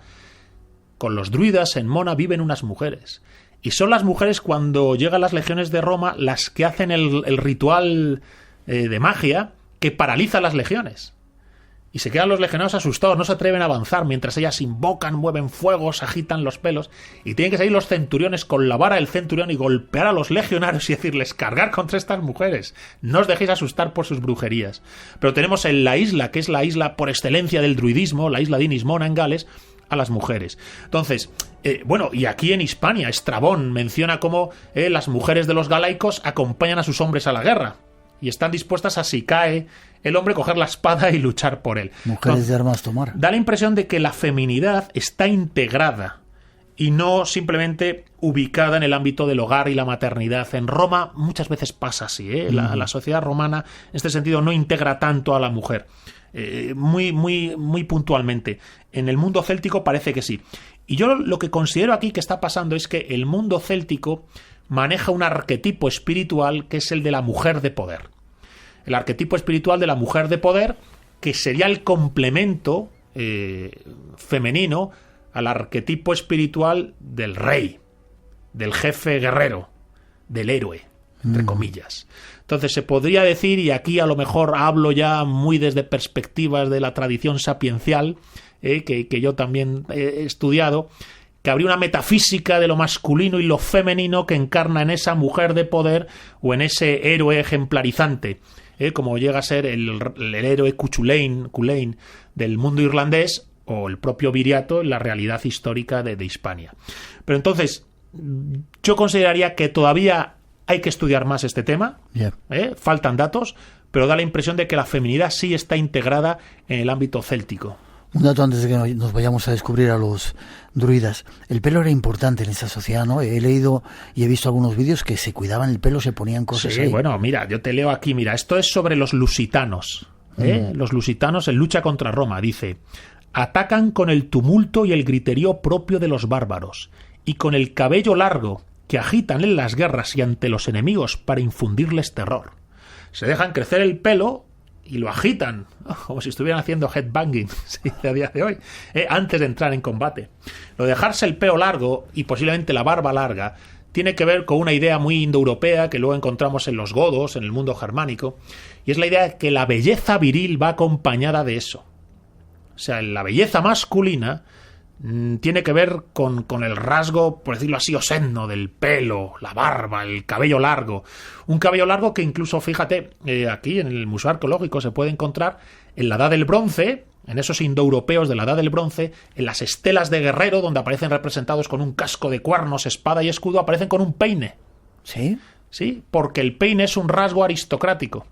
con los druidas en Mona viven unas mujeres. Y son las mujeres, cuando llegan las legiones de Roma, las que hacen el ritual de magia que paraliza las legiones. Y se quedan los legionarios asustados, no se atreven a avanzar, mientras ellas invocan, mueven fuegos, agitan los pelos, y tienen que salir los centuriones con la vara del centurión y golpear a los legionarios y decirles: cargar contra estas mujeres, no os dejéis asustar por sus brujerías. Pero tenemos en la isla, que es la isla por excelencia del druidismo, la isla de Inis Mona en Gales, a las mujeres. Entonces, bueno, y aquí en Hispania, Estrabón menciona cómo las mujeres de los galaicos acompañan a sus hombres a la guerra y están dispuestas a, si cae el hombre, coger la espada y luchar por él. Mujeres de armas tomar. Da la impresión de que la feminidad está integrada y no simplemente ubicada en el ámbito del hogar y la maternidad. En Roma muchas veces pasa así, la sociedad romana en este sentido no integra tanto a la mujer. Muy puntualmente. En el mundo céltico parece que sí. Y yo lo que considero aquí que está pasando es que el mundo céltico maneja un arquetipo espiritual que es el de la mujer de poder. El arquetipo espiritual de la mujer de poder, que sería el complemento femenino al arquetipo espiritual del rey, del jefe guerrero, del héroe, entre comillas. Entonces se podría decir, y aquí a lo mejor hablo ya muy desde perspectivas de la tradición sapiencial, que yo también he estudiado, que habría una metafísica de lo masculino y lo femenino que encarna en esa mujer de poder o en ese héroe ejemplarizante, como llega a ser el héroe Cuchulainn del mundo irlandés o el propio Viriato en la realidad histórica de Hispania. Pero entonces, yo consideraría que todavía hay que estudiar más este tema, faltan datos, pero da la impresión de que la feminidad sí está integrada en el ámbito céltico. Un dato antes de que nos vayamos a descubrir a los druidas. El pelo era importante en esa sociedad, ¿no? He leído y he visto algunos vídeos que se cuidaban el pelo, se ponían cosas ahí. Bueno, mira, yo te leo aquí, mira, esto es sobre los lusitanos. Los lusitanos en lucha contra Roma, dice: atacan con el tumulto y el griterío propio de los bárbaros, y con el cabello largo que agitan en las guerras y ante los enemigos para infundirles terror. Se dejan crecer el pelo y lo agitan, como si estuvieran haciendo headbanging, ¿sí?, a día de hoy, antes de entrar en combate. Lo de dejarse el pelo largo y posiblemente la barba larga tiene que ver con una idea muy indoeuropea que luego encontramos en los godos, en el mundo germánico, y es la idea de que la belleza viril va acompañada de eso. O sea, la belleza masculina tiene que ver con el rasgo, por decirlo así, obsceno del pelo, la barba, el cabello largo. Un cabello largo que incluso, fíjate, aquí en el Museo Arqueológico se puede encontrar en la Edad del Bronce, en esos indoeuropeos de la Edad del Bronce, en las estelas de guerrero, donde aparecen representados con un casco de cuernos, espada y escudo, aparecen con un peine. ¿Sí? Sí, porque el peine es un rasgo aristocrático,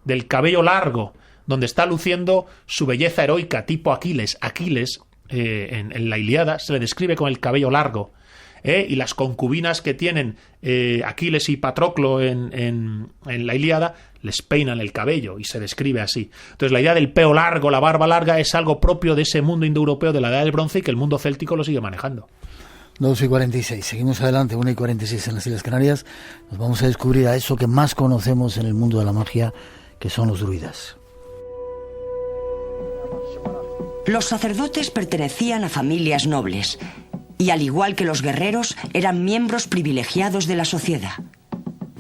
del cabello largo, donde está luciendo su belleza heroica, tipo Aquiles. Aquiles, en la Ilíada, se le describe con el cabello largo. Y las concubinas que tienen Aquiles y Patroclo en la Ilíada les peinan el cabello y se describe así. Entonces la idea del pelo largo, la barba larga, es algo propio de ese mundo indoeuropeo de la Edad del Bronce y que el mundo céltico lo sigue manejando. 2:46, seguimos adelante, 1:46 en las Islas Canarias. Nos vamos a descubrir a eso que más conocemos en el mundo de la magia, que son los druidas. Los sacerdotes pertenecían a familias nobles y, al igual que los guerreros, eran miembros privilegiados de la sociedad.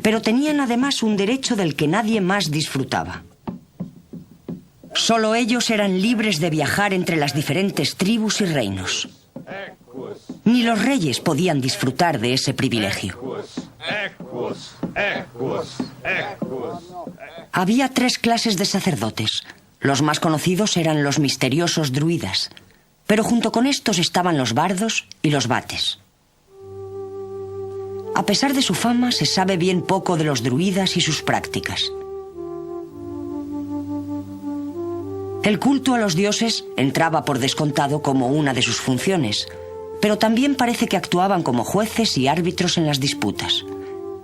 Pero tenían además un derecho del que nadie más disfrutaba. Solo ellos eran libres de viajar entre las diferentes tribus y reinos. Ni los reyes podían disfrutar de ese privilegio. Había 3 clases de sacerdotes. Los más conocidos eran los misteriosos druidas, pero junto con estos estaban los bardos y los vates. A pesar de su fama, se sabe bien poco de los druidas y sus prácticas. El culto a los dioses entraba por descontado como una de sus funciones, pero también parece que actuaban como jueces y árbitros en las disputas.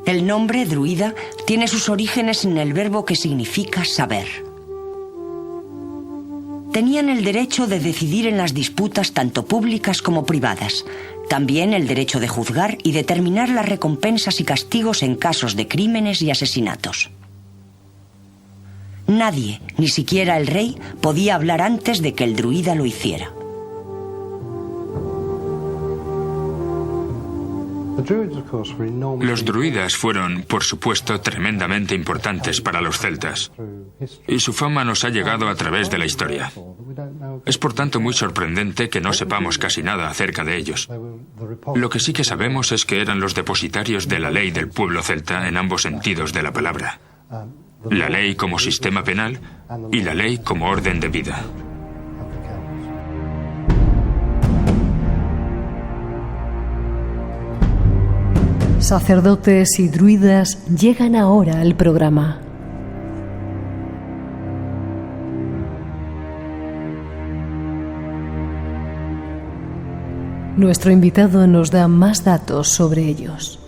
El nombre druida tiene sus orígenes en el verbo que significa saber. Tenían el derecho de decidir en las disputas tanto públicas como privadas, también el derecho de juzgar y determinar las recompensas y castigos en casos de crímenes y asesinatos. Nadie, ni siquiera el rey, podía hablar antes de que el druida lo hiciera. Los druidas fueron, por supuesto, tremendamente importantes para los celtas, y su fama nos ha llegado a través de la historia. Es por tanto muy sorprendente que no sepamos casi nada acerca de ellos. Lo que sí que sabemos es que eran los depositarios de la ley del pueblo celta en ambos sentidos de la palabra. La ley como sistema penal y la ley como orden de vida. Sacerdotes y druidas llegan ahora al programa. Nuestro invitado nos da más datos sobre ellos.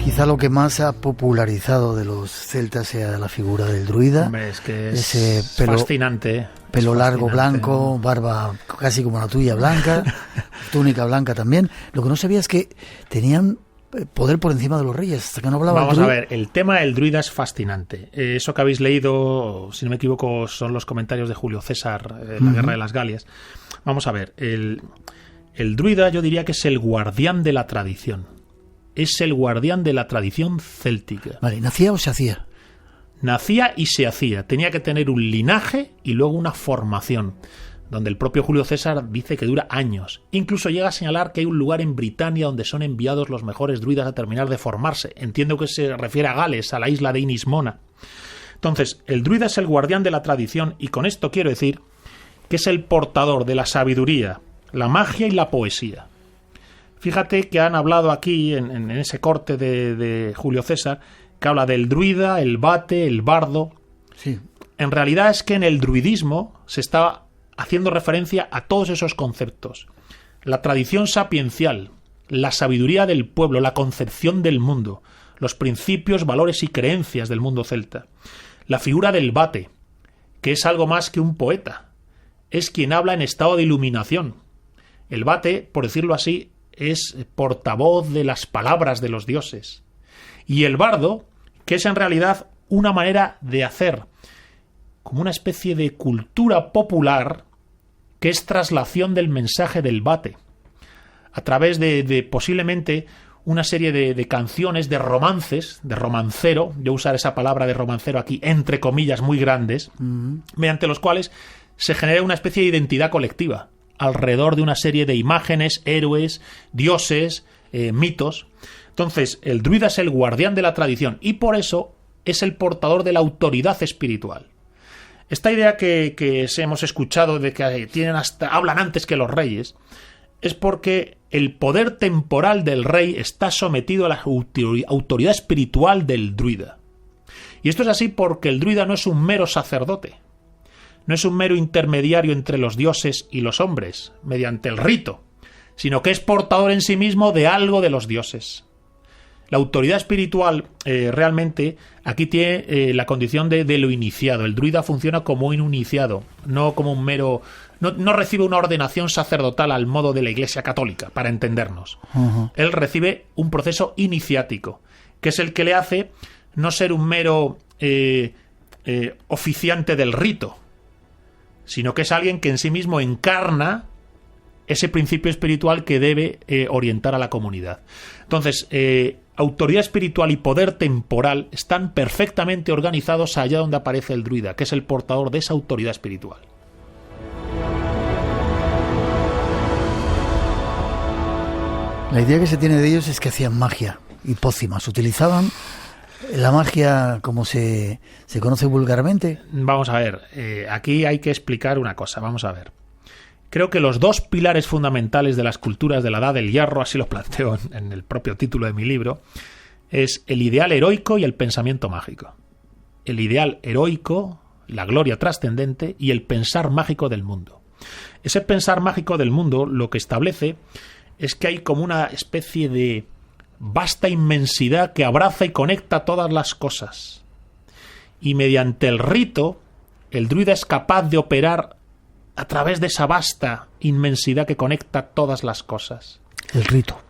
Quizá lo que más ha popularizado de los celtas sea la figura del druida. Hombre, es que es ese pelo, fascinante. Pelo largo, blanco, barba casi como la tuya, blanca, túnica blanca también. Lo que no sabía es que tenían poder por encima de los reyes, hasta que no hablaba. Vamos a ver, el tema del druida es fascinante. Eso que habéis leído, si no me equivoco, son los comentarios de Julio César, la Guerra de las Galias. Vamos a ver, el druida yo diría que es el guardián de la tradición. Es el guardián de la tradición céltica. Vale, ¿nacía o se hacía? Nacía y se hacía. Tenía que tener un linaje y luego una formación, donde el propio Julio César dice que dura años. Incluso llega a señalar que hay un lugar en Britania donde son enviados los mejores druidas a terminar de formarse. Entiendo que se refiere a Gales, a la isla de Inismona. Entonces, el druida es el guardián de la tradición y con esto quiero decir que es el portador de la sabiduría, la magia y la poesía. Fíjate que han hablado aquí, en ese corte de Julio César, que habla del druida, el vate, el bardo. Sí. En realidad es que en el druidismo se está haciendo referencia a todos esos conceptos. La tradición sapiencial, la sabiduría del pueblo, la concepción del mundo, los principios, valores y creencias del mundo celta. La figura del vate, que es algo más que un poeta. Es quien habla en estado de iluminación. El vate, por decirlo así, es portavoz de las palabras de los dioses. Y el bardo, que es en realidad una manera de hacer como una especie de cultura popular que es traslación del mensaje del vate a través de posiblemente una serie de canciones, de romances, de romancero, yo usar esa palabra de romancero aquí entre comillas muy grandes, mediante los cuales se genera una especie de identidad colectiva alrededor de una serie de imágenes, héroes, dioses, mitos. Entonces, el druida es el guardián de la tradición y por eso es el portador de la autoridad espiritual. Esta idea que hemos escuchado de que hablan antes que los reyes es porque el poder temporal del rey está sometido a la autoridad espiritual del druida. Y esto es así porque el druida no es un mero sacerdote, no es un mero intermediario entre los dioses y los hombres, mediante el rito, sino que es portador en sí mismo de algo de los dioses. La autoridad espiritual realmente aquí tiene la condición de lo iniciado. El druida funciona como un iniciado, no como un mero... No recibe una ordenación sacerdotal al modo de la Iglesia Católica, para entendernos. Él recibe un proceso iniciático, que es el que le hace no ser un mero oficiante del rito, sino que es alguien que en sí mismo encarna ese principio espiritual que debe orientar a la comunidad. Entonces, autoridad espiritual y poder temporal están perfectamente organizados allá donde aparece el druida, que es el portador de esa autoridad espiritual. La idea que se tiene de ellos es que hacían magia y pócimas. Utilizaban la magia como se conoce vulgarmente. Vamos a ver, aquí hay que explicar una cosa, vamos a ver. Creo que los dos pilares fundamentales de las culturas de la Edad del Hierro, así lo planteo en el propio título de mi libro, es el ideal heroico y el pensamiento mágico. El ideal heroico, la gloria trascendente y el pensar mágico del mundo. Ese pensar mágico del mundo lo que establece es que hay como una especie de vasta inmensidad que abraza y conecta todas las cosas. Y mediante el rito, el druida es capaz de operar a través de esa vasta inmensidad que conecta todas las cosas. El rito.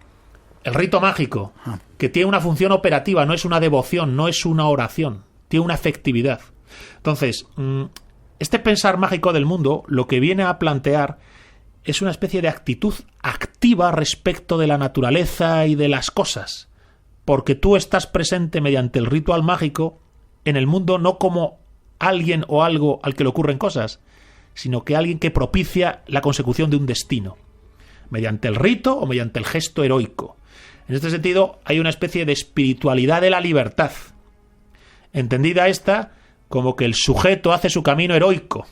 El rito mágico, que tiene una función operativa, no es una devoción, no es una oración, tiene una efectividad. Entonces, este pensar mágico del mundo lo que viene a plantear es una especie de actitud activa respecto de la naturaleza y de las cosas, porque tú estás presente mediante el ritual mágico en el mundo no como alguien o algo al que le ocurren cosas, sino que alguien que propicia la consecución de un destino, mediante el rito o mediante el gesto heroico. En este sentido, hay una especie de espiritualidad de la libertad, entendida esta como que el sujeto hace su camino heroico,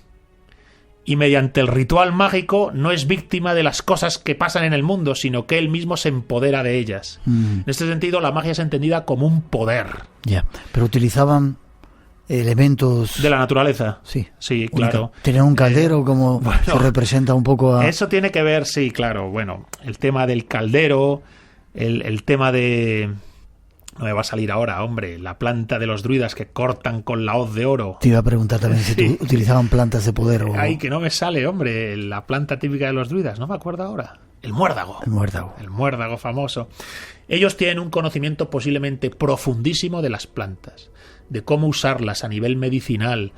y mediante el ritual mágico no es víctima de las cosas que pasan en el mundo, sino que él mismo se empodera de ellas. En este sentido, la magia es entendida como un poder. Ya, pero utilizaban elementos... de la naturaleza. Sí, sí, claro. Tenían un caldero, como bueno, se representa un poco a... Eso tiene que ver, sí, claro. Bueno, el tema del caldero, el tema de... No me va a salir ahora, hombre, la planta de los druidas que cortan con la hoz de oro. Te iba a preguntar también si utilizaban plantas de poder o... Ay, que no me sale, hombre, la planta típica de los druidas, no me acuerdo ahora. El muérdago. El muérdago. El muérdago famoso. Ellos tienen un conocimiento posiblemente profundísimo de las plantas, de cómo usarlas a nivel medicinal,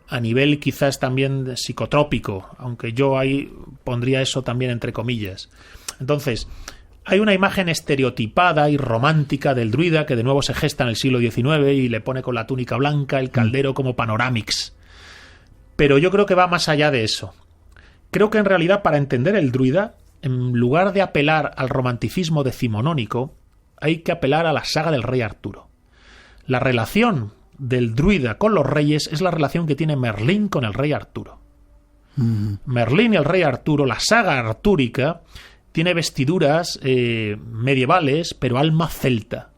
a nivel quizás también psicotrópico, aunque yo ahí pondría eso también entre comillas. Entonces... hay una imagen estereotipada y romántica del druida que de nuevo se gesta en el siglo XIX y le pone con la túnica blanca, el caldero como panoramix. Pero yo creo que va más allá de eso. Creo que en realidad para entender el druida, en lugar de apelar al romanticismo decimonónico, hay que apelar a la saga del rey Arturo. La relación del druida con los reyes es la relación que tiene Merlín con el rey Arturo. Merlín y el rey Arturo, la saga artúrica, tiene vestiduras medievales, pero alma celta.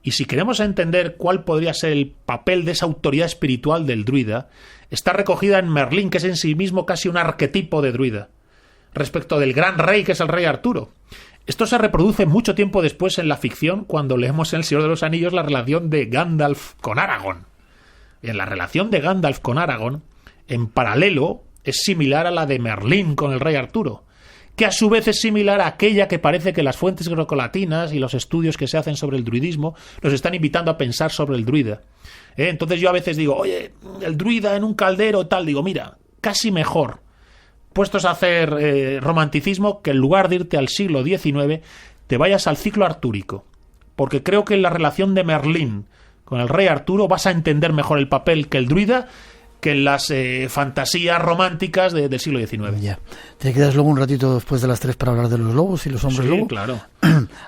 Y si queremos entender cuál podría ser el papel de esa autoridad espiritual del druida, está recogida en Merlín, que es en sí mismo casi un arquetipo de druida, respecto del gran rey que es el rey Arturo. Esto se reproduce mucho tiempo después en la ficción, cuando leemos en El Señor de los Anillos la relación de Gandalf con Aragorn. Y en la relación de Gandalf con Aragorn, en paralelo, es similar a la de Merlín con el rey Arturo, que a su vez es similar a aquella que parece que las fuentes grecolatinas y los estudios que se hacen sobre el druidismo nos están invitando a pensar sobre el druida. Entonces yo a veces digo, oye, el druida en un caldero tal, digo, mira, casi mejor, puestos a hacer romanticismo, que en lugar de irte al siglo XIX, te vayas al ciclo artúrico, porque creo que en la relación de Merlín con el rey Arturo vas a entender mejor el papel que el druida, que en las fantasías románticas del siglo XIX. Ya. ¿Te quedas luego un ratito después de las 3 para hablar de los lobos y los hombres lobo? Sí, claro.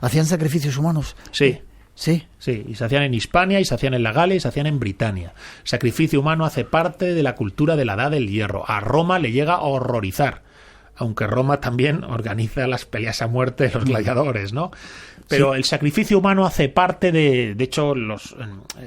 ¿Hacían sacrificios humanos? Sí. Sí. Sí, y se hacían en Hispania, y se hacían en la Galia, y se hacían en Britania. El sacrificio humano hace parte de la cultura de la Edad del Hierro. A Roma le llega a horrorizar, aunque Roma también organiza las peleas a muerte de los gladiadores, ¿no? Pero el sacrificio humano hace parte de hecho,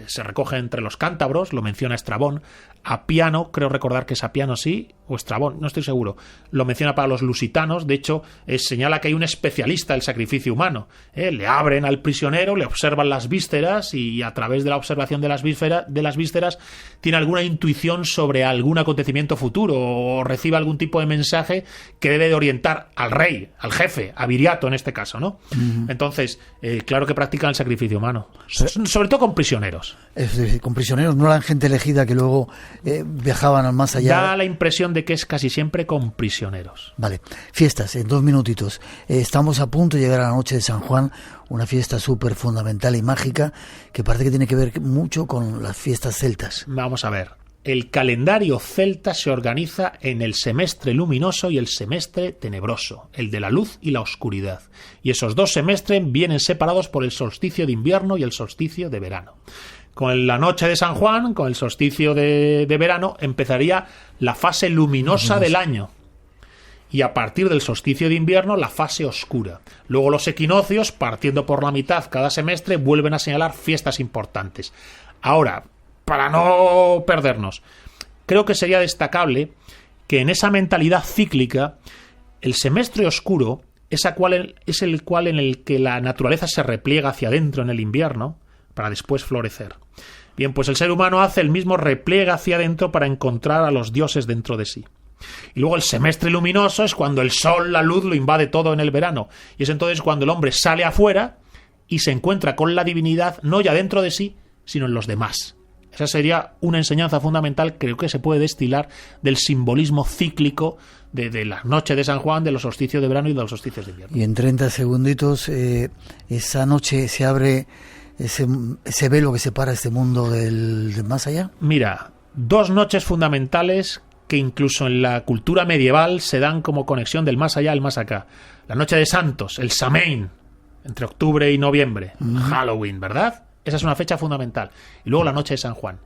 se recoge entre los cántabros, lo menciona Estrabón. Apiano, creo recordar que es Apiano, sí, o Estrabón, no estoy seguro, lo menciona para los lusitanos. De hecho, señala que hay un especialista del sacrificio humano. Le abren al prisionero, le observan las vísceras, y a través de la observación de las vísceras tiene alguna intuición sobre algún acontecimiento futuro, o recibe algún tipo de mensaje que debe de orientar al rey, al jefe, a Viriato en este caso, ¿no? Entonces, claro que practican el sacrificio humano, sobre todo con prisioneros. Es decir, con prisioneros, no eran gente elegida que luego viajaban al más allá. Da la impresión de que es casi siempre con prisioneros. Vale, fiestas, en 2 minutitos. Estamos a punto de llegar a la noche de San Juan, una fiesta súper fundamental y mágica que parece que tiene que ver mucho con las fiestas celtas. Vamos a ver. El calendario celta se organiza en el semestre luminoso y el semestre tenebroso, el de la luz y la oscuridad. Y esos 2 semestres vienen separados por el solsticio de invierno y el solsticio de verano. Con la noche de San Juan, con el solsticio de verano, empezaría la fase luminosa del año. Y a partir del solsticio de invierno, la fase oscura. Luego los equinoccios, partiendo por la mitad cada semestre, vuelven a señalar fiestas importantes. Ahora, para no perdernos, creo que sería destacable que en esa mentalidad cíclica, el semestre oscuro es el cual en el que la naturaleza se repliega hacia adentro en el invierno, para después florecer. Bien, pues el ser humano hace el mismo repliegue hacia adentro para encontrar a los dioses dentro de sí. Y luego el semestre luminoso es cuando el sol, la luz, lo invade todo en el verano. Y es entonces cuando el hombre sale afuera y se encuentra con la divinidad, no ya dentro de sí, sino en los demás. Esa sería una enseñanza fundamental, creo que se puede destilar del simbolismo cíclico de la noche de San Juan, de los solsticios de verano y de los solsticios de invierno. Y en 30 segunditos, esa noche se abre ese velo que separa este mundo del más allá. Mira, 2 noches fundamentales que incluso en la cultura medieval se dan como conexión del más allá al más acá. La noche de Santos, el Samhain, entre octubre y noviembre, Halloween, ¿verdad? Esa es una fecha fundamental. Y luego la noche de San Juan.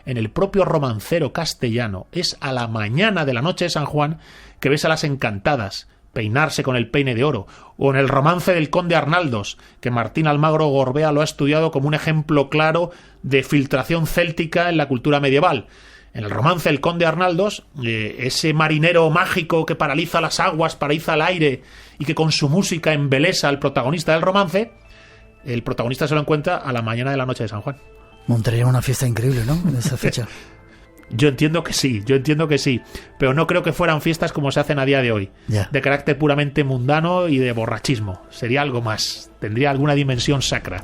En el propio romancero castellano es a la mañana de la noche de San Juan que ves a las encantadas peinarse con el peine de oro, o en el romance del conde Arnaldos, que Martín Almagro Gorbea lo ha estudiado como un ejemplo claro de filtración céltica en la cultura medieval. En el romance del conde Arnaldos, ese marinero mágico que paraliza las aguas, paraliza el aire y que con su música embelesa al protagonista del romance, el protagonista se lo encuentra a la mañana de la noche de San Juan. Montaría una fiesta increíble, ¿no?, en esa fecha. Yo entiendo que sí, pero no creo que fueran fiestas como se hacen a día de hoy, de carácter puramente mundano y de borrachismo. Sería algo más, tendría alguna dimensión sacra.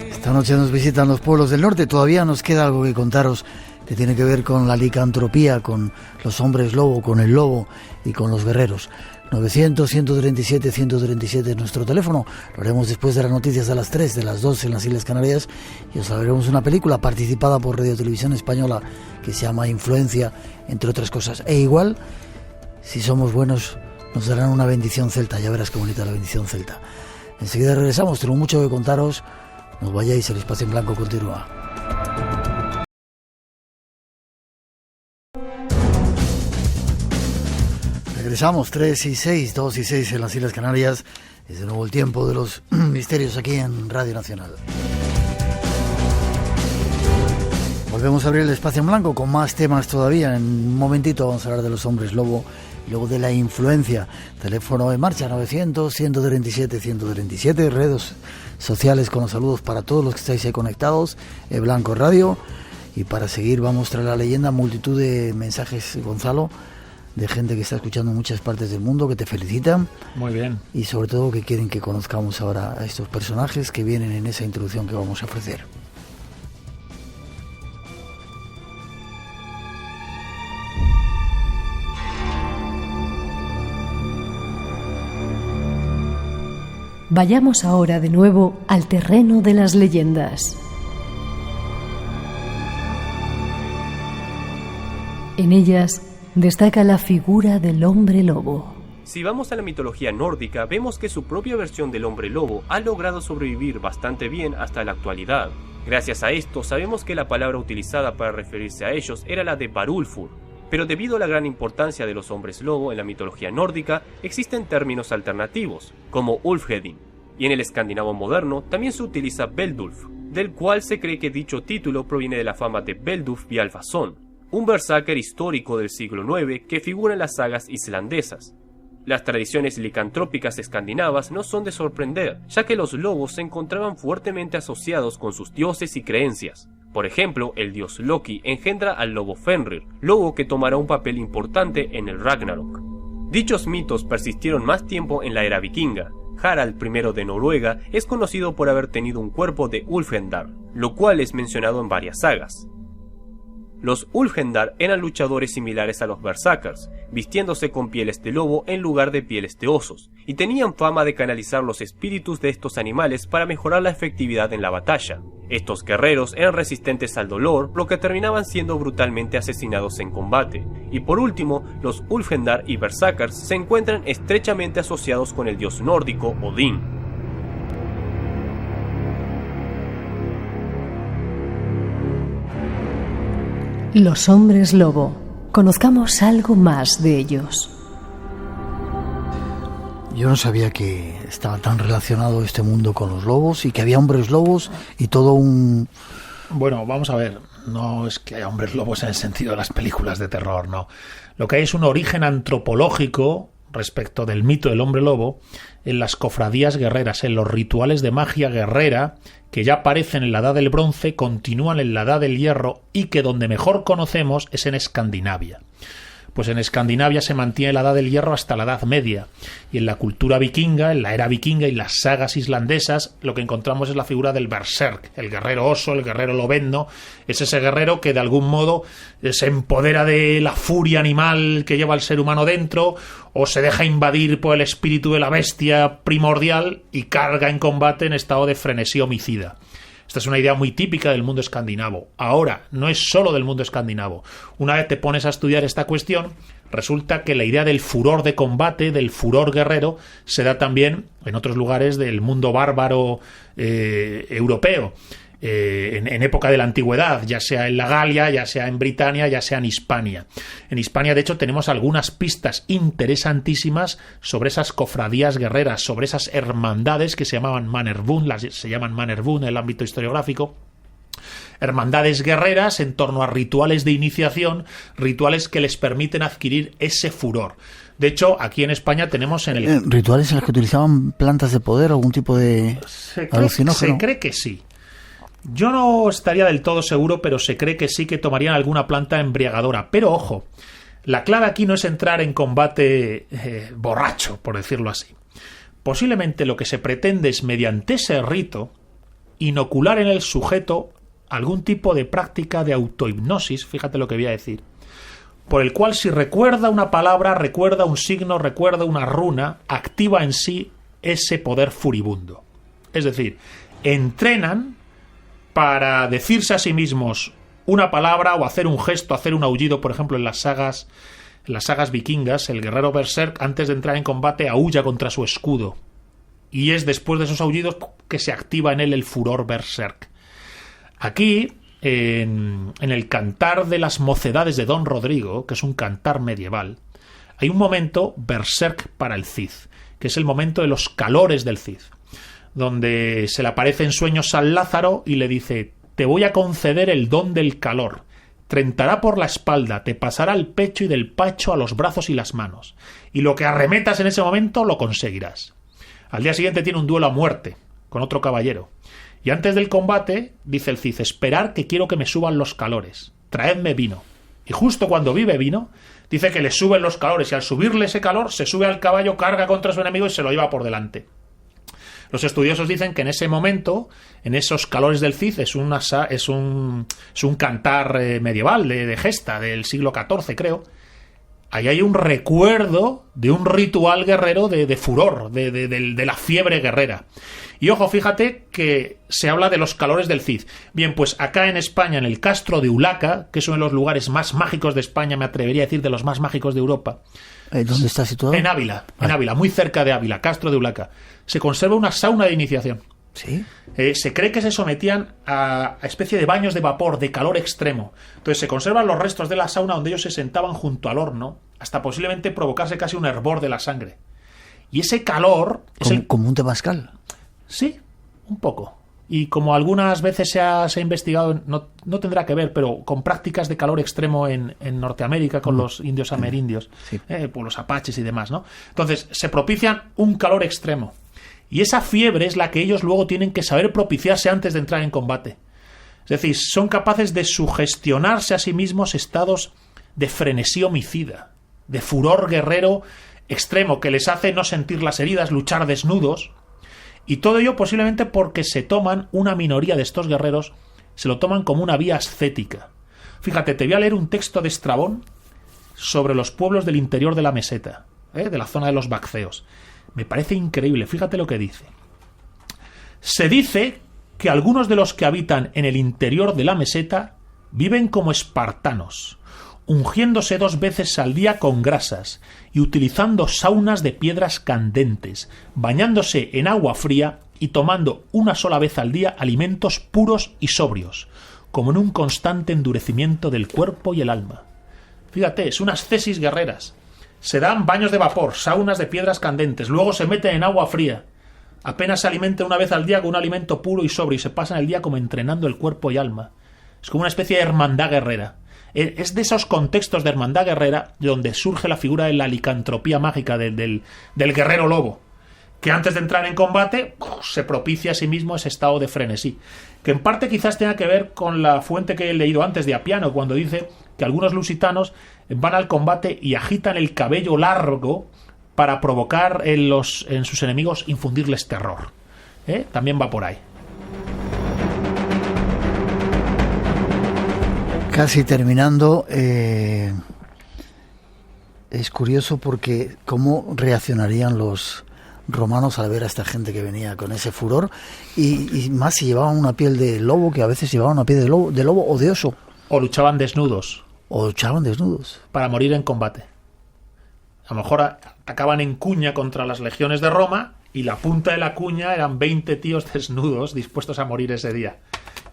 Esta noche nos visitan los pueblos del norte, todavía nos queda algo que contaros que tiene que ver con la licantropía, con los hombres lobo, con el lobo y con los guerreros. 900-137-137 es nuestro teléfono. Lo haremos después de las noticias a las 3, de las 2 en las Islas Canarias, y os hablaremos de una película participada por Radio Televisión Española que se llama Influencia, entre otras cosas. E igual, si somos buenos, nos darán una bendición celta. Ya verás qué bonita la bendición celta. Enseguida regresamos, tengo mucho que contaros. No os vayáis, el espacio en blanco continúa. Regresamos, 3 y 6, 2 y 6 en las Islas Canarias. Es de nuevo el tiempo de los misterios aquí en Radio Nacional. Volvemos a abrir el espacio en blanco con más temas todavía. En un momentito vamos a hablar de los hombres lobo y luego de la influencia. Teléfono en marcha 900-137-137. Redes sociales con los saludos para todos los que estáis ahí conectados. Blanco Radio. Y para seguir vamos tras la leyenda, multitud de mensajes, Gonzalo, de gente que está escuchando en muchas partes del mundo, que te felicitan. Muy bien. Y sobre todo que quieren que conozcamos ahora a estos personajes que vienen en esa introducción que vamos a ofrecer. Vayamos ahora de nuevo al terreno de las leyendas. En ellas destaca la figura del hombre lobo. Si vamos a la mitología nórdica, vemos que su propia versión del hombre lobo ha logrado sobrevivir bastante bien hasta la actualidad. Gracias a esto, sabemos que la palabra utilizada para referirse a ellos era la de Varulfur. Pero debido a la gran importancia de los hombres lobo en la mitología nórdica, existen términos alternativos, como Ulfhedin. Y en el escandinavo moderno también se utiliza Beldulf, del cual se cree que dicho título proviene de la fama de Beldulf Bjarnason, un berserker histórico del siglo IX que figura en las sagas islandesas. Las tradiciones licantrópicas escandinavas no son de sorprender, ya que los lobos se encontraban fuertemente asociados con sus dioses y creencias. Por ejemplo, el dios Loki engendra al lobo Fenrir, lobo que tomará un papel importante en el Ragnarok. Dichos mitos persistieron más tiempo en la era vikinga. Harald I de Noruega es conocido por haber tenido un cuerpo de Ulfhendar, lo cual es mencionado en varias sagas. Los Ulfhendar eran luchadores similares a los berserkers, vistiéndose con pieles de lobo en lugar de pieles de osos, y tenían fama de canalizar los espíritus de estos animales para mejorar la efectividad en la batalla. Estos guerreros eran resistentes al dolor, lo que terminaban siendo brutalmente asesinados en combate. Y por último, los Ulfhendar y berserkers se encuentran estrechamente asociados con el dios nórdico Odín. Los hombres lobo. Conozcamos algo más de ellos. Yo no sabía que estaba tan relacionado este mundo con los lobos y que había hombres lobos y todo un... Bueno, vamos a ver, no es que haya hombres lobos en el sentido de las películas de terror, no. Lo que hay es un origen antropológico respecto del mito del hombre lobo en las cofradías guerreras, en los rituales de magia guerrera que ya aparecen en la Edad del Bronce, continúan en la Edad del Hierro y que donde mejor conocemos es en Escandinavia. Pues en Escandinavia se mantiene la Edad del Hierro hasta la Edad Media, y en la cultura vikinga, en la era vikinga y las sagas islandesas, lo que encontramos es la figura del berserk, el guerrero oso, el guerrero lobezno. Es ese guerrero que de algún modo se empodera de la furia animal que lleva el ser humano dentro, o se deja invadir por el espíritu de la bestia primordial y carga en combate en estado de frenesí homicida. Esta es una idea muy típica del mundo escandinavo. Ahora, no es solo del mundo escandinavo. Una vez te pones a estudiar esta cuestión, resulta que la idea del furor de combate, del furor guerrero, se da también en otros lugares del mundo bárbaro europeo. En época de la antigüedad, ya sea en la Galia, ya sea en Britania, ya sea en Hispania. En Hispania, de hecho, tenemos algunas pistas interesantísimas sobre esas cofradías guerreras, sobre esas hermandades que se llamaban Mannerbund, se llaman Mannerbund en el ámbito historiográfico. Hermandades guerreras en torno a rituales de iniciación, rituales que les permiten adquirir ese furor. De hecho, aquí en España tenemos en el... ¿Rituales en los que utilizaban plantas de poder o algún tipo de alucinógeno? Se cree que sí. Yo no estaría del todo seguro, pero se cree que sí que tomarían alguna planta embriagadora. Pero ojo, la clave aquí no es entrar en combate borracho, por decirlo así. Posiblemente lo que se pretende es, mediante ese rito, inocular en el sujeto algún tipo de práctica de autohipnosis, fíjate lo que voy a decir, por el cual si recuerda una palabra, recuerda un signo, recuerda una runa, activa en sí ese poder furibundo. Es decir, entrenan para decirse a sí mismos una palabra o hacer un gesto, hacer un aullido. Por ejemplo, en las sagas vikingas, el guerrero berserk, antes de entrar en combate, aúlla contra su escudo. Y es después de esos aullidos que se activa en él el furor berserk. Aquí, en el cantar de las mocedades de Don Rodrigo, que es un cantar medieval, hay un momento berserk para el Cid, que es el momento de los calores del Cid, donde se le aparece en sueños San Lázaro y le dice: te voy a conceder el don del calor, te entrará por la espalda, te pasará al pecho y del pecho a los brazos y las manos, y lo que arremetas en ese momento lo conseguirás. Al día siguiente tiene un duelo a muerte con otro caballero, y antes del combate dice el Cid: esperar que quiero que me suban los calores, traedme vino. Y justo cuando vive vino, dice que le suben los calores, y al subirle ese calor se sube al caballo, carga contra su enemigo y se lo lleva por delante. Los estudiosos dicen que en ese momento, en esos calores del Cid, es un cantar medieval de gesta del siglo XIV, creo. ahí hay un recuerdo de un ritual guerrero de furor, de la fiebre guerrera. Y ojo, fíjate que se habla de los calores del Cid. Bien, pues acá en España, en el Castro de Ulaca, que es uno de los lugares más mágicos de España, me atrevería a decir de los más mágicos de Europa. ¿Dónde está situado? En Ávila, muy cerca de Ávila, Castro de Ulaca. Se conserva una sauna de iniciación. ¿Sí? Se cree que se sometían a especie de baños de vapor, de calor extremo. Entonces se conservan los restos de la sauna donde ellos se sentaban junto al horno, hasta posiblemente provocarse casi un hervor de la sangre. Y ese calor... ¿Como un temazcal? Sí, un poco. Y como algunas veces se ha investigado, no tendrá que ver, pero con prácticas de calor extremo en Norteamérica, con los indios amerindios, sí. Por los apaches y demás, ¿no? Entonces, se propician un calor extremo. Y esa fiebre es la que ellos luego tienen que saber propiciarse antes de entrar en combate. Es decir, son capaces de sugestionarse a sí mismos estados de frenesí homicida, de furor guerrero extremo, que les hace no sentir las heridas, luchar desnudos. Y todo ello posiblemente porque se toman, una minoría de estos guerreros, se lo toman como una vía ascética. Fíjate, te voy a leer un texto de Estrabón sobre los pueblos del interior de la meseta, de la zona de los Bacceos. Me parece increíble, fíjate lo que dice. Se dice que algunos de los que habitan en el interior de la meseta viven como espartanos, ungiéndose 2 veces al día con grasas y utilizando saunas de piedras candentes, bañándose en agua fría y tomando una sola vez al día alimentos puros y sobrios, como en un constante endurecimiento del cuerpo y el alma. Fíjate, es unas ascesis guerreras. Se dan baños de vapor, saunas de piedras candentes, luego se meten en agua fría. Apenas se alimentan una vez al día con un alimento puro y sobrio y se pasan el día como entrenando el cuerpo y alma. Es como una especie de hermandad guerrera. Es de esos contextos de hermandad guerrera donde surge la figura de la licantropía mágica del guerrero lobo, que antes de entrar en combate se propicia a sí mismo ese estado de frenesí, que en parte quizás tenga que ver con la fuente que he leído antes de Apiano, cuando dice que algunos lusitanos van al combate y agitan el cabello largo para provocar en sus enemigos, infundirles terror. También va por ahí. Casi terminando, es curioso porque cómo reaccionarían los romanos al ver a esta gente que venía con ese furor y más si llevaban una piel de lobo, que a veces llevaban una piel de lobo o de oso. O luchaban desnudos. Para morir en combate. A lo mejor atacaban en cuña contra las legiones de Roma y la punta de la cuña eran 20 tíos desnudos dispuestos a morir ese día.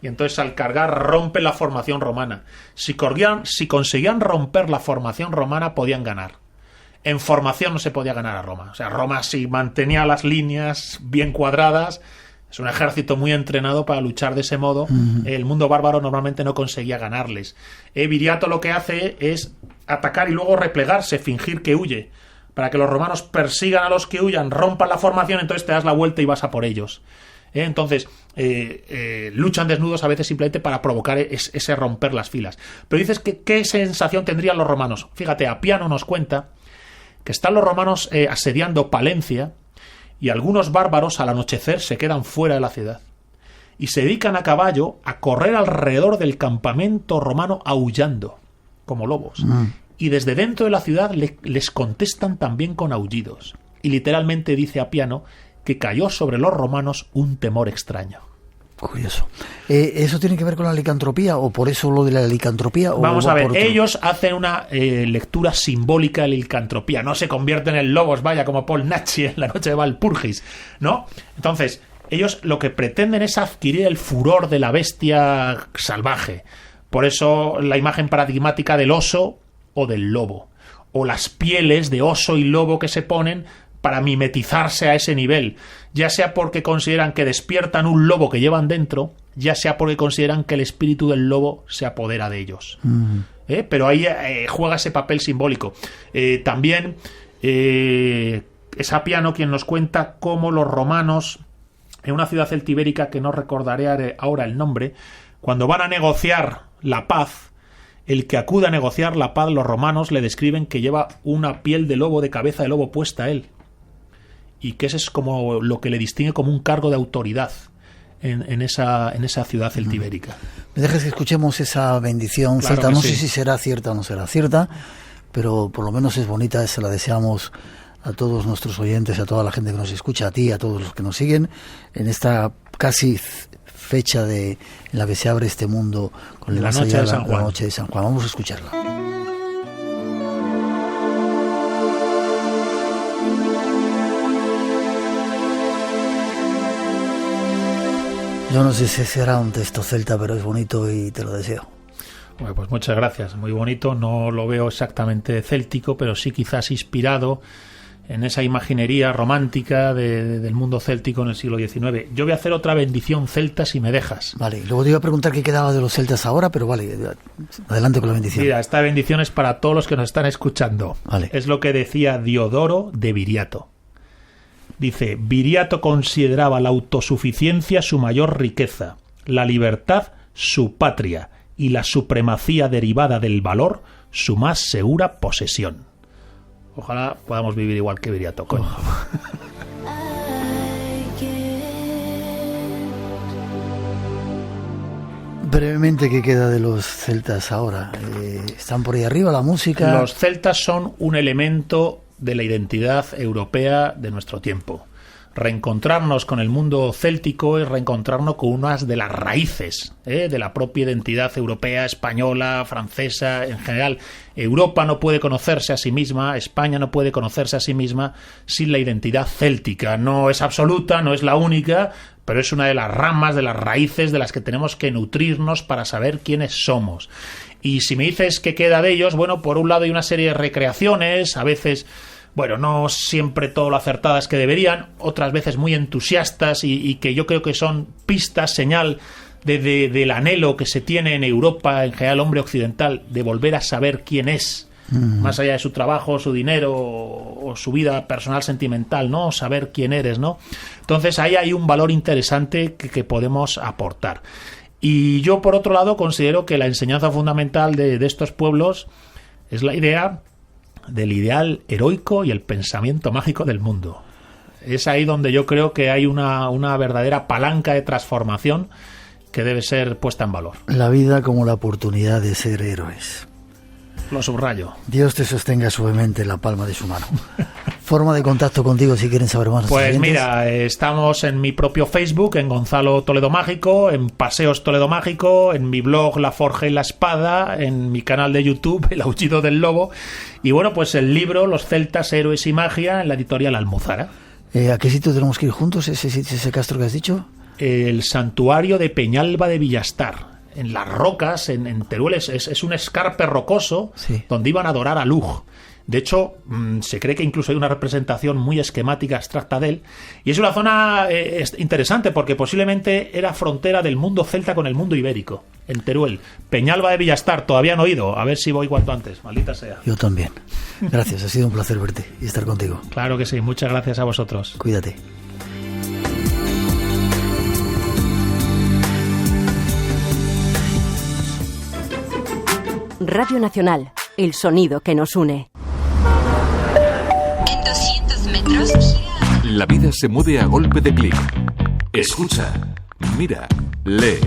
Y entonces al cargar rompen la formación romana. Si conseguían romper la formación romana podían ganar. En formación no se podía ganar a Roma. O sea, Roma si mantenía las líneas bien cuadradas, es un ejército muy entrenado para luchar de ese modo. El mundo bárbaro normalmente no conseguía ganarles. Viriato lo que hace es atacar y luego replegarse, fingir que huye, para que los romanos persigan a los que huyan, rompan la formación, entonces te das la vuelta y vas a por ellos. Entonces luchan desnudos a veces simplemente para provocar ese romper las filas. Pero dices que ¿qué sensación tendrían los romanos? Fíjate, Apiano nos cuenta que están los romanos asediando Palencia y algunos bárbaros al anochecer se quedan fuera de la ciudad y se dedican a caballo a correr alrededor del campamento romano aullando como lobos. Y desde dentro de la ciudad les contestan también con aullidos. Y literalmente dice Apiano que cayó sobre los romanos un temor extraño. Curioso. ¿Eso tiene que ver con la licantropía o por eso lo de la licantropía? Vamos a ver, ellos hacen una lectura simbólica de la licantropía. No se convierten en lobos, vaya, como Paul Nachi en La noche de Valpurgis, ¿no? Entonces, ellos lo que pretenden es adquirir el furor de la bestia salvaje. Por eso la imagen paradigmática del oso o del lobo. O las pieles de oso y lobo que se ponen para mimetizarse a ese nivel, ya sea porque consideran que despiertan un lobo que llevan dentro, ya sea porque consideran que el espíritu del lobo se apodera de ellos. Pero ahí juega ese papel simbólico. También es Apiano quien nos cuenta cómo los romanos, en una ciudad celtibérica que no recordaré ahora el nombre, cuando van a negociar la paz, el que acude a negociar la paz, los romanos le describen que lleva una piel de lobo, de cabeza de lobo puesta a él. Y que ese es como lo que le distingue como un cargo de autoridad en esa ciudad celtibérica. ¿Me dejas que escuchemos esa bendición celta? No sé si será cierta o no será cierta, pero por lo menos es bonita, se la deseamos a todos nuestros oyentes, a toda la gente que nos escucha, a ti, a todos los que nos siguen, en esta casi fecha en la que se abre este mundo con la noche de San Juan. La noche de San Juan. Vamos a escucharla. Yo no sé si será un texto celta, pero es bonito y te lo deseo. Bueno, pues muchas gracias, muy bonito. No lo veo exactamente céltico, pero sí quizás inspirado en esa imaginería romántica del mundo céltico en el siglo XIX. Yo voy a hacer otra bendición celta si me dejas. Vale, luego te iba a preguntar qué quedaba de los celtas ahora, pero vale, adelante con la bendición. Mira, esta bendición es para todos los que nos están escuchando. Vale. Es lo que decía Diodoro de Viriato. Dice, Viriato consideraba la autosuficiencia su mayor riqueza, la libertad su patria y la supremacía derivada del valor su más segura posesión. Ojalá podamos vivir igual que Viriato, coño. Brevemente, ¿qué queda de los celtas ahora? ¿Están por ahí arriba la música? Los celtas son un elemento de la identidad europea de nuestro tiempo. Reencontrarnos con el mundo céltico es reencontrarnos con unas de las raíces de la propia identidad europea, española, francesa, en general. Europa no puede conocerse a sí misma, España no puede conocerse a sí misma sin la identidad céltica. No es absoluta, no es la única, pero es una de las ramas, de las raíces de las que tenemos que nutrirnos para saber quiénes somos. Y si me dices qué queda de ellos, bueno, por un lado hay una serie de recreaciones, a veces, bueno, no siempre todo lo acertadas que deberían, otras veces muy entusiastas y que yo creo que son pistas, señal del anhelo que se tiene en Europa, en general hombre occidental, de volver a saber quién es, más allá de su trabajo, su dinero o su vida personal sentimental, ¿no? Saber quién eres, ¿no? Entonces ahí hay un valor interesante que podemos aportar. Y yo, por otro lado, considero que la enseñanza fundamental de estos pueblos es la idea del ideal heroico y el pensamiento mágico del mundo. Es ahí donde yo creo que hay una verdadera palanca de transformación que debe ser puesta en valor. La vida como la oportunidad de ser héroes. Lo subrayo. Dios te sostenga suavemente en la palma de su mano. Forma de contacto contigo si quieren saber más. Pues mira, estamos en mi propio Facebook, en Gonzalo Toledo Mágico, en Paseos Toledo Mágico, en mi blog La Forja y la Espada, en mi canal de YouTube El Aullido del Lobo, y bueno, pues el libro Los Celtas, Héroes y Magia, en la editorial Almuzara. ¿A qué sitio tenemos que ir juntos, ese castro que has dicho? El santuario de Peñalba de Villastar, en las rocas, en Teruel. Es un escarpe rocoso, sí, donde iban a adorar a Lug. De hecho, se cree que incluso hay una representación muy esquemática, abstracta de él. Y es una zona interesante porque posiblemente era frontera del mundo celta con el mundo ibérico, en Teruel. Peñalba de Villastar, todavía no he ido. A ver si voy cuanto antes, maldita sea. Yo también. Gracias, ha sido un placer verte y estar contigo. Claro que sí, muchas gracias a vosotros. Cuídate. Radio Nacional, el sonido que nos une. En 200 metros. La vida se mueve a golpe de clic. Escucha, mira, lee.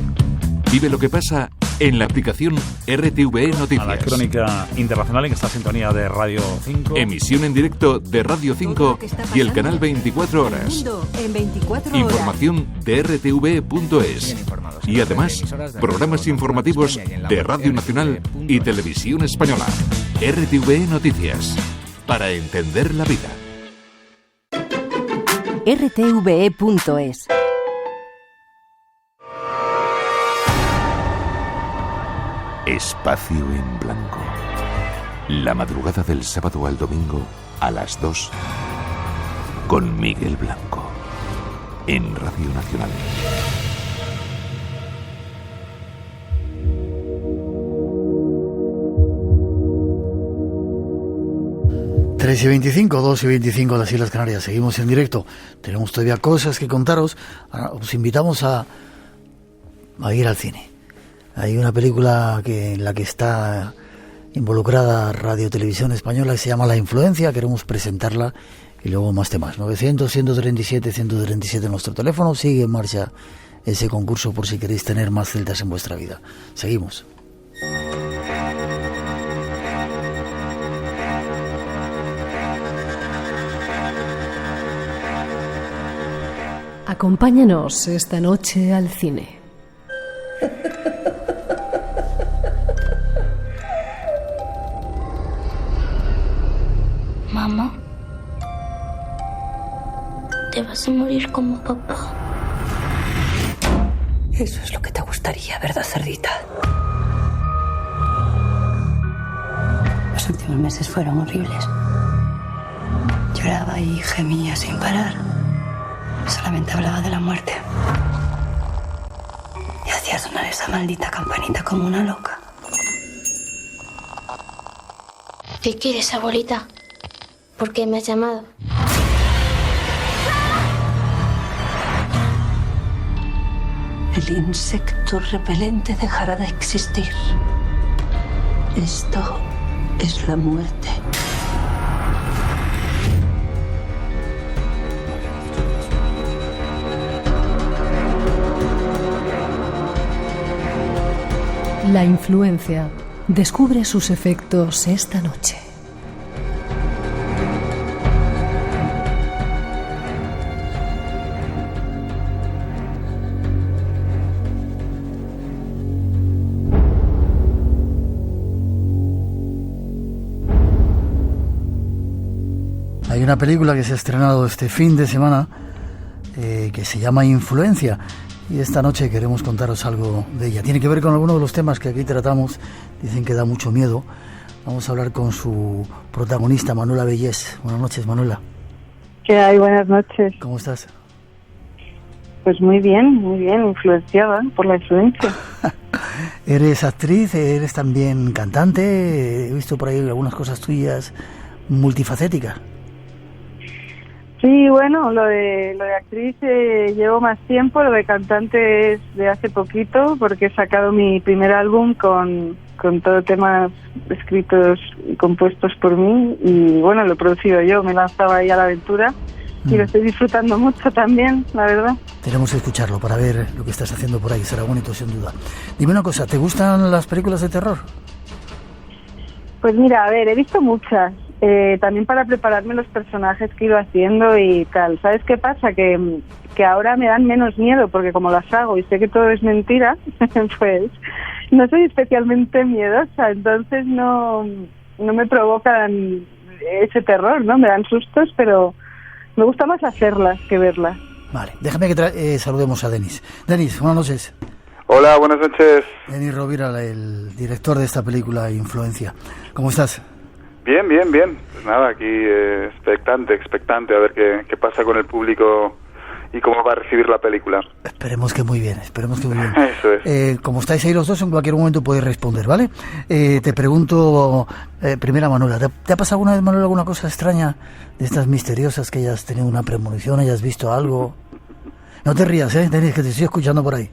Vive lo que pasa en la aplicación RTVE Noticias. A la crónica internacional en esta sintonía de Radio 5. Emisión en directo de Radio 5 y el canal 24 horas. Información de rtve.es. Y además, programas informativos de Radio Nacional y Televisión Española. RTVE Noticias. Para entender la vida. rtve.es. Espacio en Blanco. La madrugada del sábado al domingo a las 2 con Miguel Blanco en Radio Nacional. Tres y 25, 2 y 25 las Islas Canarias. Seguimos en directo. Tenemos todavía cosas que contaros. Ahora os invitamos a ir al cine. Hay una película en la que está involucrada Radio Televisión Española que se llama La Influencia. Queremos presentarla y luego más temas. 900-137-137 en nuestro teléfono. Sigue en marcha ese concurso por si queréis tener más celtas en vuestra vida. Seguimos. Acompáñanos esta noche al cine. Mamá, te vas a morir como papá. Eso es lo que te gustaría, ¿verdad, cerdita? Los últimos meses fueron horribles. Lloraba y gemía sin parar. Solamente hablaba de la muerte. Y hacía sonar esa maldita campanita como una loca. ¿Qué quieres, abuelita? ¿Por qué me has llamado? El insecto repelente dejará de existir. Esto es la muerte. La influencia. Descubre sus efectos esta noche. Hay una película que se ha estrenado este fin de semana que se llama Influencia, y esta noche queremos contaros algo de ella. Tiene que ver con algunos de los temas que aquí tratamos. Dicen que da mucho miedo. Vamos a hablar con su protagonista, Manuela Bellés. Buenas noches, Manuela. ¿Qué hay? Buenas noches. ¿Cómo estás? Pues muy bien, influenciada por la influencia. ¿Eres actriz? ¿Eres también cantante? He visto por ahí algunas cosas tuyas, multifacética. Sí, bueno, lo de actriz llevo más tiempo, lo de cantante es de hace poquito, porque he sacado mi primer álbum con todo temas escritos y compuestos por mí, y bueno, lo he producido yo, me lanzaba ahí a la aventura y lo estoy disfrutando mucho también, la verdad. Tenemos que escucharlo para ver lo que estás haciendo por ahí, será bonito sin duda. Dime una cosa, ¿te gustan las películas de terror? Pues mira, a ver, he visto muchas. También para prepararme los personajes que he ido haciendo y tal. ¿Sabes qué pasa? Que ahora me dan menos miedo porque como las hago y sé que todo es mentira, pues no soy especialmente miedosa, entonces no me provocan ese terror, ¿no? Me dan sustos, pero me gusta más hacerlas que verlas. Vale, déjame que saludemos a Denis. Denis, buenas noches. Hola, buenas noches. Denis Rovira, el director de esta película Influencia. ¿Cómo estás? Bien. Pues nada, aquí expectante a ver qué pasa con el público y cómo va a recibir la película. Esperemos que muy bien. Eso es. Como estáis ahí los dos, en cualquier momento podéis responder, ¿vale? Te pregunto, primera, Manuela, ¿te ha pasado alguna vez, Manuela, alguna cosa extraña de estas misteriosas, que hayas tenido una premonición, hayas visto algo? No te rías, Denis, que te estoy escuchando por ahí.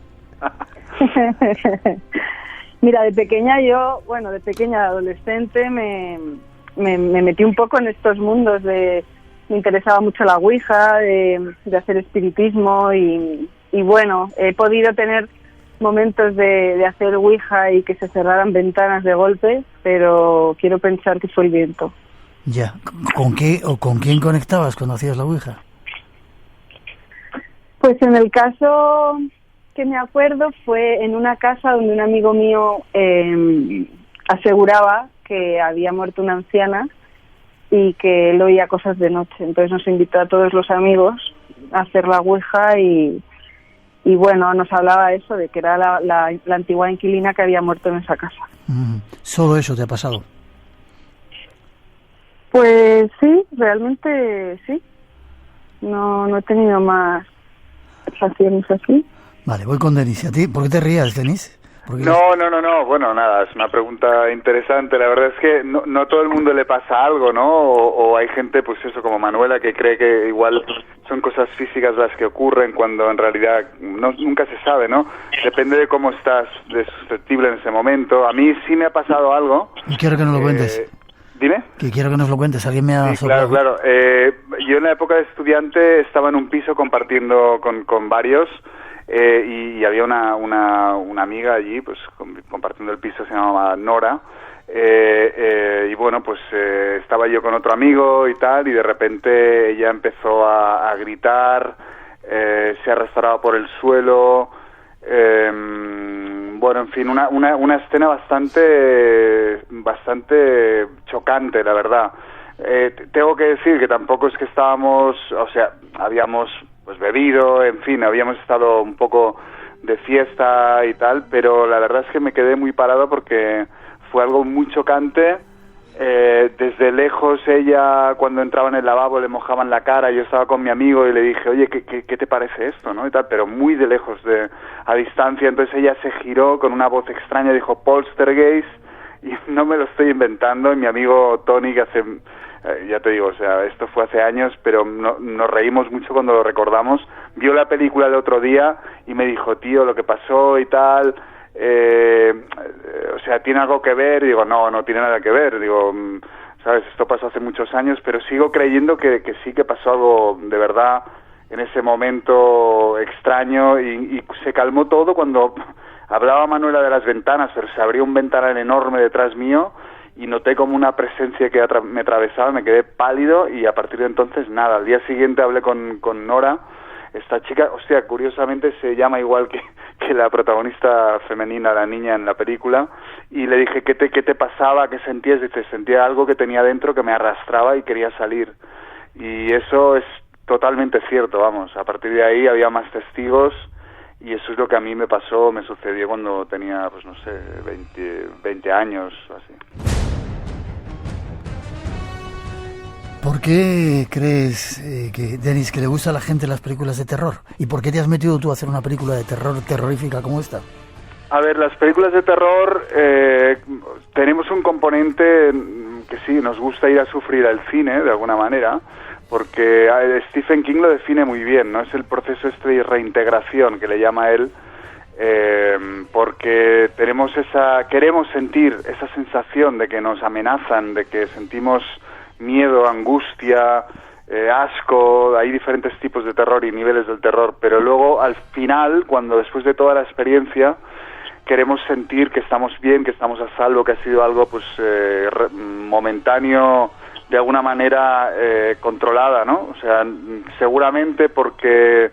Mira, de pequeña adolescente me metí un poco en estos mundos me interesaba mucho la ouija, de hacer espiritismo y bueno, he podido tener momentos de hacer ouija y que se cerraran ventanas de golpe, pero quiero pensar que fue el viento. Ya, ¿con quién conectabas cuando hacías la ouija? Pues en el caso que me acuerdo fue en una casa donde un amigo mío aseguraba que había muerto una anciana y que él oía cosas de noche. Entonces nos invitó a todos los amigos a hacer la ouija y bueno, nos hablaba eso, de que era la antigua inquilina que había muerto en esa casa. ¿Solo eso te ha pasado? Pues sí, realmente sí. No he tenido más sensaciones así. Vale, voy con Denis. ¿Y a ti? ¿Por qué te rías, Denis? No. Bueno, nada, es una pregunta interesante. La verdad es que no todo el mundo le pasa algo, ¿no? O hay gente, pues eso, como Manuela, que cree que igual son cosas físicas las que ocurren cuando en realidad nunca se sabe, ¿no? Depende de cómo estás de susceptible en ese momento. A mí sí me ha pasado algo. Y quiero que nos lo cuentes. Dime. Que quiero que nos lo cuentes. Alguien me ha soplado. Claro. Yo en la época de estudiante estaba en un piso compartiendo con varios. Y había una amiga allí, pues compartiendo el piso, se llamaba Nora, y bueno, pues estaba yo con otro amigo y tal, y de repente ella empezó a gritar, se ha restaurado por el suelo. Bueno, en fin, una escena bastante chocante, la verdad. Tengo que decir que tampoco es que estábamos, o sea, habíamos pues bebido, en fin, habíamos estado un poco de fiesta y tal, pero la verdad es que me quedé muy parado porque fue algo muy chocante. Desde lejos ella, cuando entraba en el lavabo, le mojaban la cara. Yo estaba con mi amigo y le dije, oye, ¿qué te parece esto? ¿No? Y tal, pero muy de lejos, a distancia. Entonces ella se giró con una voz extraña, dijo poltergeist, y no me lo estoy inventando. Y mi amigo Tony, que hace, ya te digo, o sea, esto fue hace años, pero nos reímos mucho cuando lo recordamos. Vio la película el otro día y me dijo, tío, lo que pasó y tal... o sea, ¿tiene algo que ver? Digo, no tiene nada que ver. Digo, sabes, esto pasó hace muchos años, pero sigo creyendo que sí que pasó algo de verdad en ese momento extraño, y se calmó todo cuando hablaba Manuela de las ventanas, pero se abrió un ventanal enorme detrás mío y noté como una presencia que me atravesaba, me quedé pálido y a partir de entonces nada. Al día siguiente hablé con Nora. Esta chica, hostia, curiosamente se llama igual que la protagonista femenina, la niña en la película, y le dije, ¿qué te pasaba? ¿Qué sentías? Dice, sentía algo que tenía dentro que me arrastraba y quería salir. Y eso es totalmente cierto, vamos. A partir de ahí había más testigos y eso es lo que a mí me pasó, me sucedió cuando tenía, pues no sé, 20 años o así. ¿Por qué crees, Denis, que le gusta a la gente las películas de terror? ¿Y por qué te has metido tú a hacer una película de terror terrorífica como esta? A ver, las películas de terror tenemos un componente que sí, nos gusta ir a sufrir al cine, de alguna manera, porque Stephen King lo define muy bien, ¿no? Es el proceso de reintegración que le llama él, porque queremos sentir esa sensación de que nos amenazan, de que sentimos miedo, angustia, asco. Hay diferentes tipos de terror y niveles del terror, pero luego al final, cuando después de toda la experiencia queremos sentir que estamos bien, que estamos a salvo, que ha sido algo pues momentáneo, de alguna manera controlada, ¿no? O sea, seguramente porque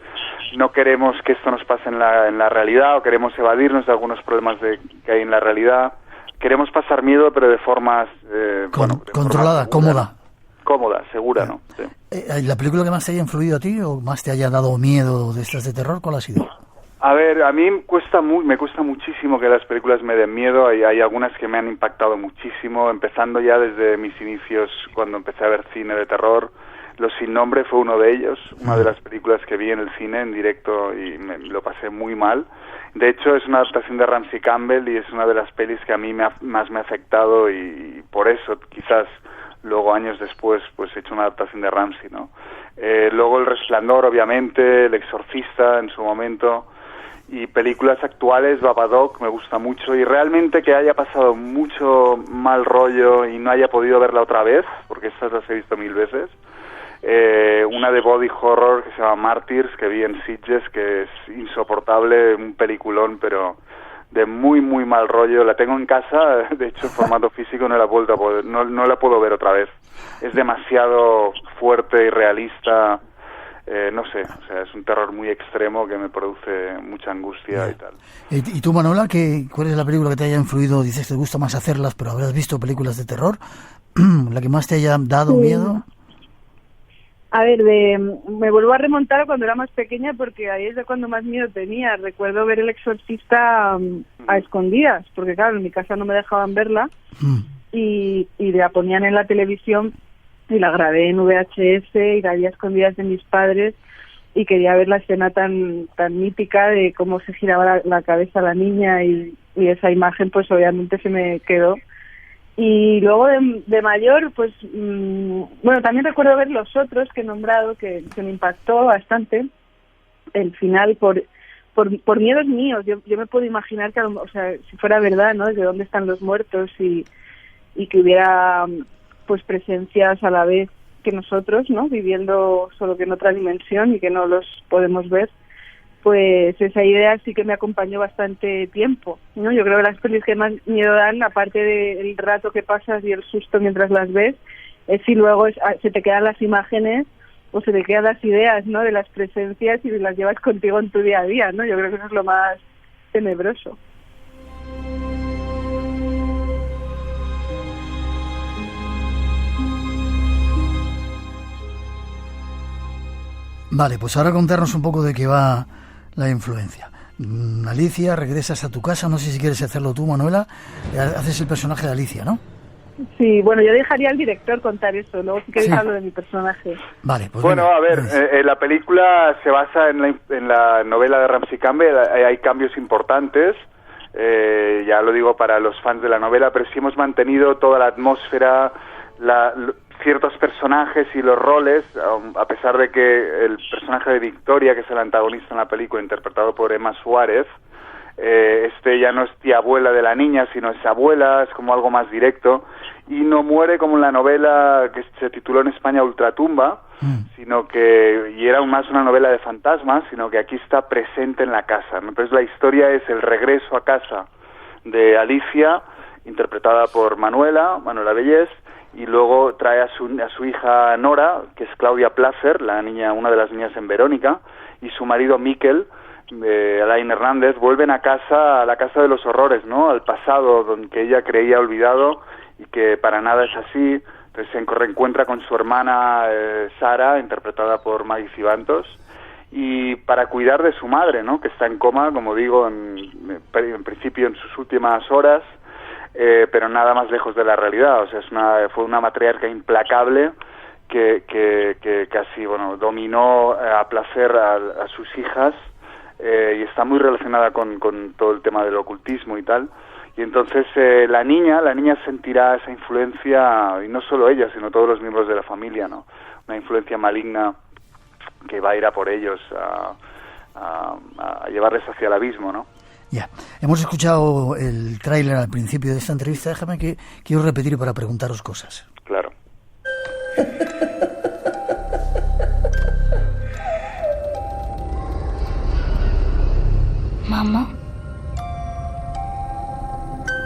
no queremos que esto nos pase en la realidad, o queremos evadirnos de algunos problemas que hay en la realidad. Queremos pasar miedo, pero de formas controlada, cómoda. Cómoda, segura, ¿no? Sí. ¿La película que más te haya influido a ti o más te haya dado miedo de estas de terror, cuál ha sido? A ver, a mí me cuesta muchísimo que las películas me den miedo. Hay algunas que me han impactado muchísimo, empezando ya desde mis inicios cuando empecé a ver cine de terror. Los Sin Nombre fue uno de ellos, una de las películas que vi en el cine en directo y lo pasé muy mal. De hecho, es una adaptación de Ramsey Campbell y es una de las pelis que a mí más me ha afectado y por eso quizás luego años después pues he hecho una adaptación de Ramsey, ¿no? Luego El Resplandor, obviamente, El Exorcista en su momento, y películas actuales, Babadook me gusta mucho, y realmente que haya pasado mucho mal rollo y no haya podido verla otra vez, porque estas las he visto 1000 veces. Una de body horror que se llama Martyrs, que vi en Sitges, que es insoportable, un peliculón, pero de muy muy mal rollo. La tengo en casa, de hecho en formato físico no la puedo ver otra vez. Es demasiado fuerte y realista, no sé, o sea, es un terror muy extremo que me produce mucha angustia y tal. ¿Y tú, Manuela, cuál es la película que te haya influido? Dices que te gusta más hacerlas, pero habrás visto películas de terror. ¿La que más te haya dado miedo? A ver, me vuelvo a remontar a cuando era más pequeña, porque ahí es de cuando más miedo tenía. Recuerdo ver El Exorcista a escondidas, porque claro, en mi casa no me dejaban verla, y la ponían en la televisión y la grabé en VHS y la vi a escondidas de mis padres, y quería ver la escena tan mítica de cómo se giraba la cabeza la niña, y esa imagen pues obviamente se me quedó. Y luego de mayor, pues, bueno, también recuerdo ver Los Otros, que he nombrado, que me impactó bastante el final por miedos míos. Yo me puedo imaginar que, o sea, si fuera verdad, ¿no?, de dónde están los muertos y que hubiera, pues, presencias a la vez que nosotros, ¿no?, viviendo solo que en otra dimensión y que no los podemos ver. Pues esa idea sí que me acompañó bastante tiempo, ¿no? Yo creo que las pelis que más miedo dan, aparte del rato que pasas y el susto mientras las ves, es si luego se te quedan las imágenes o se te quedan las ideas, ¿no?, de las presencias y las llevas contigo en tu día a día, ¿no? Yo creo que eso es lo más tenebroso. Vale, pues ahora contarnos un poco de qué va la influencia. Alicia, regresas a tu casa, no sé si quieres hacerlo tú, Manuela, haces el personaje de Alicia, ¿no? Sí, bueno, yo dejaría al director contar eso, luego si queréis hablo de mi personaje. Vale, pues bueno, a ver, la película se basa en la novela de Ramsey Campbell, hay cambios importantes, ya lo digo para los fans de la novela, pero sí hemos mantenido toda la atmósfera, ciertos personajes y los roles, a pesar de que el personaje de Victoria, que es el antagonista en la película, interpretado por Emma Suárez, ya no es tía abuela de la niña, sino es abuela, es como algo más directo, y no muere como en la novela que se tituló en España Ultratumba, sino que, y era más una novela de fantasmas, sino que aquí está presente en la casa, ¿no? Entonces la historia es el regreso a casa de Alicia, interpretada por Manuela Bellés, y luego trae a su hija Nora, que es Claudia Placer, una de las niñas en Verónica, y su marido Miquel, Alain Hernández, vuelven a la casa de los horrores, ¿no?, al pasado, donde ella creía olvidado y que para nada es así. Entonces se reencuentra con su hermana Sara, interpretada por Maggie Cibantos, y para cuidar de su madre, ¿no?, que está en coma, como digo, en principio en sus últimas horas, pero nada más lejos de la realidad. O sea, fue una matriarca implacable que casi, dominó a placer a sus hijas, y está muy relacionada con todo el tema del ocultismo y tal. Y entonces la niña sentirá esa influencia, y no solo ella, sino todos los miembros de la familia, ¿no? Una influencia maligna que va a ir a por ellos, a llevarles hacia el abismo, ¿no? Ya, hemos escuchado el tráiler al principio de esta entrevista. Déjame que quiero repetir para preguntaros cosas. Claro. Mamá,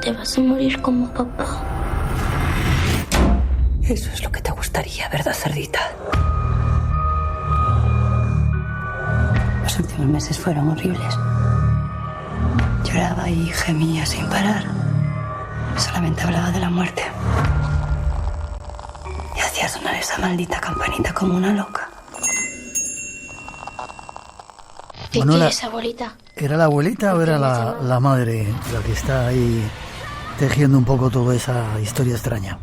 te vas a morir como papá. Eso es lo que te gustaría, ¿verdad, cerdita? Los últimos meses fueron horribles. Lloraba y gemía sin parar. Solamente hablaba de la muerte. Y hacía sonar esa maldita campanita como una loca. ¿Qué quieres, abuelita? ¿Era la abuelita o era la madre la que está ahí tejiendo un poco toda esa historia extraña?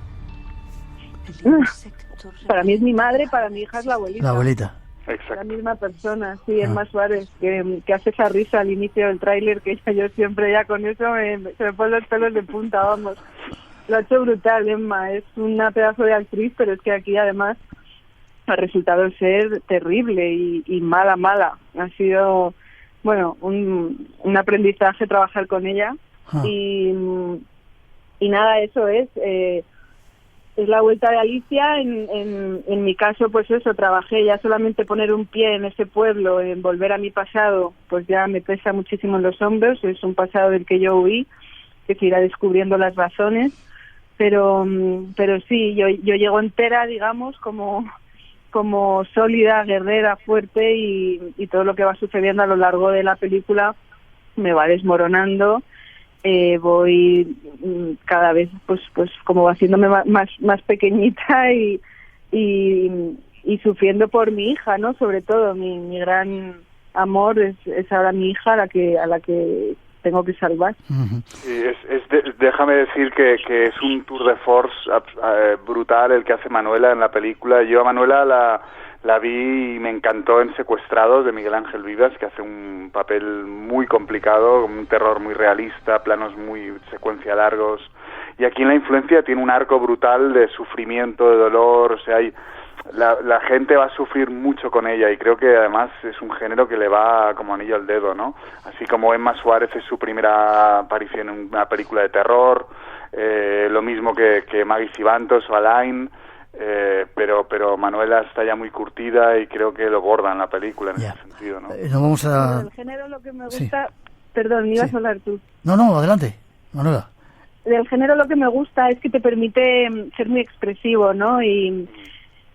Para mí es mi madre, para mi hija es la abuelita. La abuelita. Exacto. La misma persona, sí, Emma Suárez, que hace esa risa al inicio del tráiler, que yo siempre ya con eso se me ponen los pelos de punta, vamos. Lo ha hecho brutal, Emma, es una pedazo de actriz, pero es que aquí además ha resultado ser terrible y mala. Ha sido, un aprendizaje trabajar con ella. Y nada, eso es la vuelta de Alicia. En mi caso, pues eso, trabajé ya solamente poner un pie en ese pueblo, en volver a mi pasado, pues ya me pesa muchísimo en los hombros. Es un pasado del que yo huí, que se irá descubriendo las razones, pero sí, yo llego entera, digamos, como sólida, guerrera, fuerte, y todo lo que va sucediendo a lo largo de la película me va desmoronando. Voy cada vez pues como haciéndome más pequeñita y sufriendo por mi hija, ¿no? Sobre todo mi gran amor es ahora mi hija a la que tengo que salvar. Sí, déjame decir que es un tour de force brutal el que hace Manuela en la película. Yo a Manuela la vi y me encantó en Secuestrados, de Miguel Ángel Vivas, que hace un papel muy complicado, un terror muy realista, planos muy secuencia largos. Y aquí en La Influencia tiene un arco brutal de sufrimiento, de dolor, o sea, la gente va a sufrir mucho con ella, y creo que además es un género que le va como anillo al dedo, ¿no? Así como Emma Suárez es su primera aparición en una película de terror, lo mismo que Maggie Cibantos o Alain. Pero Manuela está ya muy curtida y creo que lo borda en la película en ese sentido, ¿no? No vamos a... Del género lo que me gusta... Sí. Perdón, me ibas a hablar tú. No, adelante, Manuela. Del género lo que me gusta es que te permite ser muy expresivo, ¿no? Y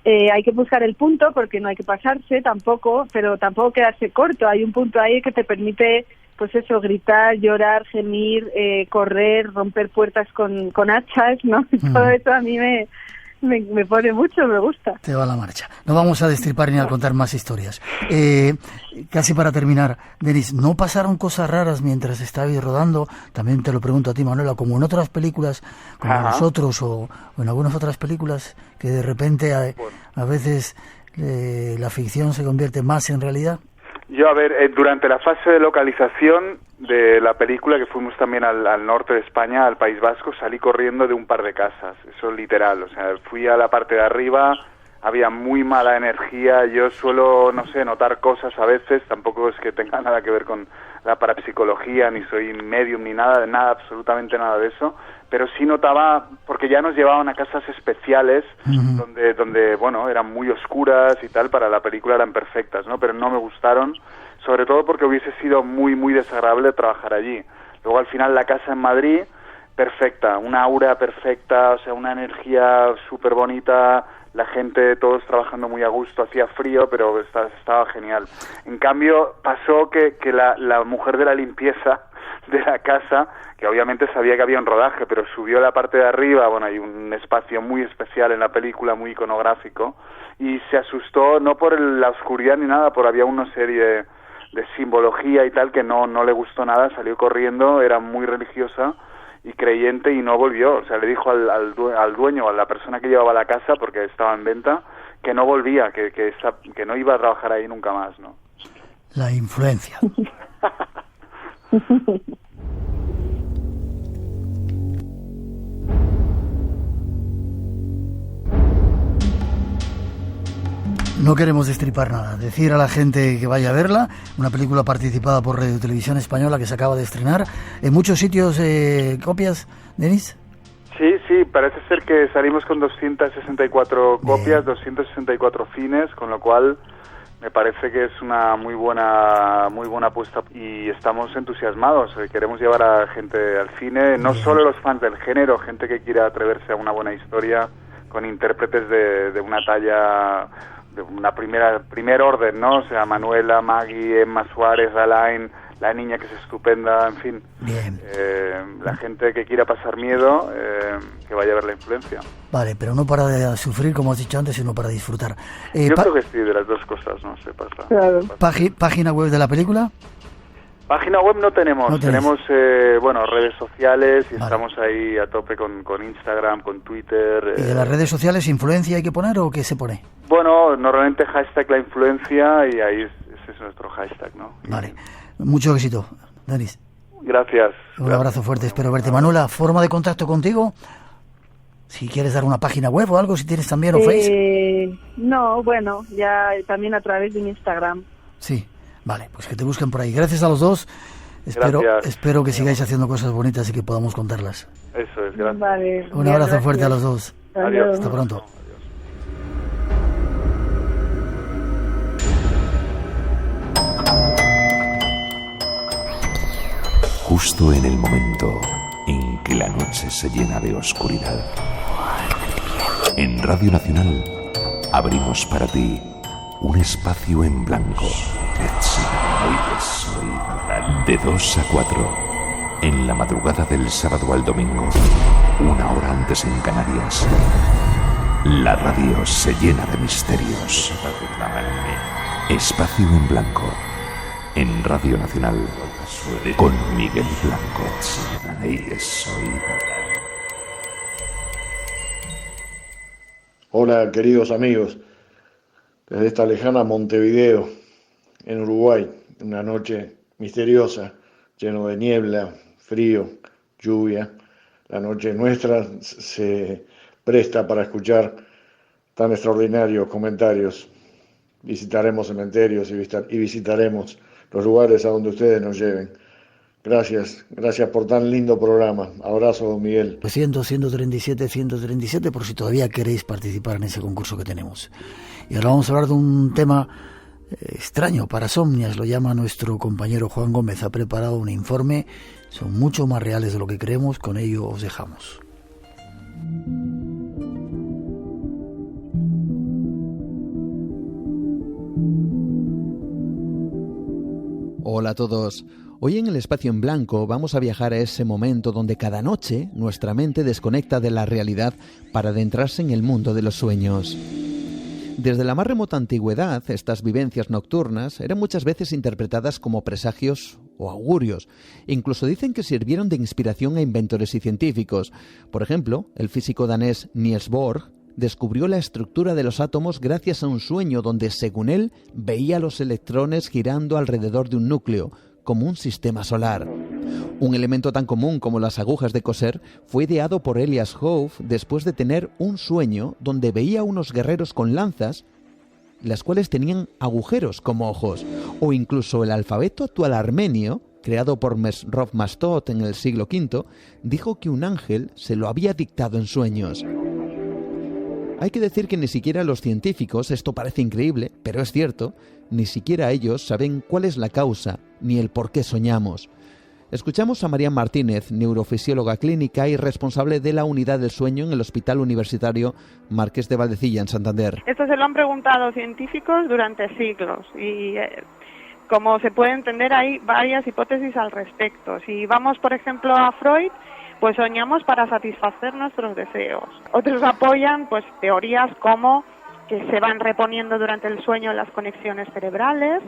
hay que buscar el punto, porque no hay que pasarse tampoco, pero tampoco quedarse corto. Hay un punto ahí que te permite, pues eso, gritar, llorar, gemir, correr, romper puertas con hachas, ¿no? Todo eso a mí me pone mucho, me gusta. Te va la marcha. No vamos a destripar ni a contar más historias. Casi para terminar, Denis, ¿no pasaron cosas raras mientras estabais rodando? También te lo pregunto a ti, Manuela, como en otras películas, como Nosotros o en algunas otras películas, que de repente a veces la ficción se convierte más en realidad. Yo, a ver, durante la fase de localización de la película, que fuimos también al norte de España, al País Vasco, salí corriendo de un par de casas, eso literal, o sea, fui a la parte de arriba, había muy mala energía, yo suelo, no sé, notar cosas a veces, tampoco es que tenga nada que ver con la parapsicología, ni soy medium, ni nada, absolutamente nada de eso, pero sí notaba, porque ya nos llevaban a casas especiales, donde bueno, eran muy oscuras y tal, para la película eran perfectas, ¿no? Pero no me gustaron, sobre todo porque hubiese sido muy, muy desagradable trabajar allí. Luego al final la casa en Madrid, perfecta, una aura perfecta, o sea, una energía súper bonita, la gente, todos trabajando muy a gusto, hacía frío, pero estaba genial. En cambio, pasó que la mujer de la limpieza de la casa, que obviamente sabía que había un rodaje, pero subió a la parte de arriba, bueno, hay un espacio muy especial en la película, muy iconográfico, y se asustó, no por la oscuridad ni nada, por había una serie de simbología y tal que no le gustó nada, salió corriendo, era muy religiosa y creyente y no volvió, o sea, le dijo al dueño, a la persona que llevaba la casa, porque estaba en venta, que no volvía, que no iba a trabajar ahí nunca más, ¿no? La influencia. No queremos destripar nada, decir a la gente que vaya a verla, una película participada por Radio Televisión Española que se acaba de estrenar. ¿En muchos sitios copias, Denis? Sí, parece ser que salimos con 264 copias, 264 cines, con lo cual me parece que es una muy buena apuesta y estamos entusiasmados. Queremos llevar a gente al cine, no solo los fans del género, gente que quiera atreverse a una buena historia con intérpretes de una talla, de una primer orden, ¿no? O sea, Manuela, Maggie, Emma Suárez, Alain, la niña que es estupenda, en fin. Bien. La gente que quiera pasar miedo, que vaya a ver La Influencia. Vale, pero no para de sufrir, como has dicho antes, sino para disfrutar. Yo creo que sí, de las dos cosas, no sé, pasa. Claro. ¿Página web de la película? Página web no tenemos, tenemos redes sociales y vale. Estamos ahí a tope con Instagram, con Twitter. ¿Y de las redes sociales influencia hay que poner o qué se pone? Bueno, normalmente hashtag La Influencia y ahí ese es nuestro hashtag, ¿no? Vale, mucho éxito, Denis. Gracias. Un abrazo fuerte, espero verte. Manuela, ¿forma de contacto contigo? Si quieres dar una página web o algo, si tienes también o Facebook. No, bueno, ya también a través de mi Instagram. Sí. Vale, pues que te busquen por ahí. Gracias a los dos. Espero que sigáis haciendo cosas bonitas y que podamos contarlas. Eso es, gracias. Vale, un abrazo fuerte a los dos. Adiós. Hasta pronto. Justo en el momento en que la noche se llena de oscuridad, en Radio Nacional abrimos para ti un espacio en blanco. De 2 a 4, en la madrugada del sábado al domingo, una hora antes en Canarias, la radio se llena de misterios. Espacio en blanco, en Radio Nacional, con Miguel Blanco. Hola, queridos amigos. Desde esta lejana Montevideo, en Uruguay, una noche misteriosa, lleno de niebla, frío, lluvia. La noche nuestra se presta para escuchar tan extraordinarios comentarios. Visitaremos cementerios y visitaremos los lugares a donde ustedes nos lleven. Gracias por tan lindo programa. Abrazo, don Miguel. 137, por si todavía queréis participar en ese concurso que tenemos. Y ahora vamos a hablar de un tema extraño, parasomnias, lo llama nuestro compañero Juan Gómez. Ha preparado un informe, son mucho más reales de lo que creemos, con ello os dejamos. Hola a todos. Hoy en el Espacio en Blanco vamos a viajar a ese momento donde cada noche nuestra mente desconecta de la realidad para adentrarse en el mundo de los sueños. Desde la más remota antigüedad, estas vivencias nocturnas eran muchas veces interpretadas como presagios o augurios. Incluso dicen que sirvieron de inspiración a inventores y científicos. Por ejemplo, el físico danés Niels Bohr descubrió la estructura de los átomos gracias a un sueño donde, según él, veía los electrones girando alrededor de un núcleo, como un sistema solar. Un elemento tan común como las agujas de coser fue ideado por Elias Howe después de tener un sueño donde veía unos guerreros con lanzas, las cuales tenían agujeros como ojos, o incluso el alfabeto actual armenio, creado por Mesrov Mastot en el siglo V, dijo que un ángel se lo había dictado en sueños. Hay que decir que ni siquiera los científicos, esto parece increíble, pero es cierto, ni siquiera ellos saben cuál es la causa ni el por qué soñamos. Escuchamos a María Martínez, neurofisióloga clínica y responsable de la unidad del sueño en el Hospital Universitario Marqués de Valdecilla, en Santander. Esto se lo han preguntado científicos durante siglos y como se puede entender hay varias hipótesis al respecto. Si vamos, por ejemplo, a Freud, pues soñamos para satisfacer nuestros deseos. Otros apoyan pues teorías como que se van reponiendo durante el sueño las conexiones cerebrales.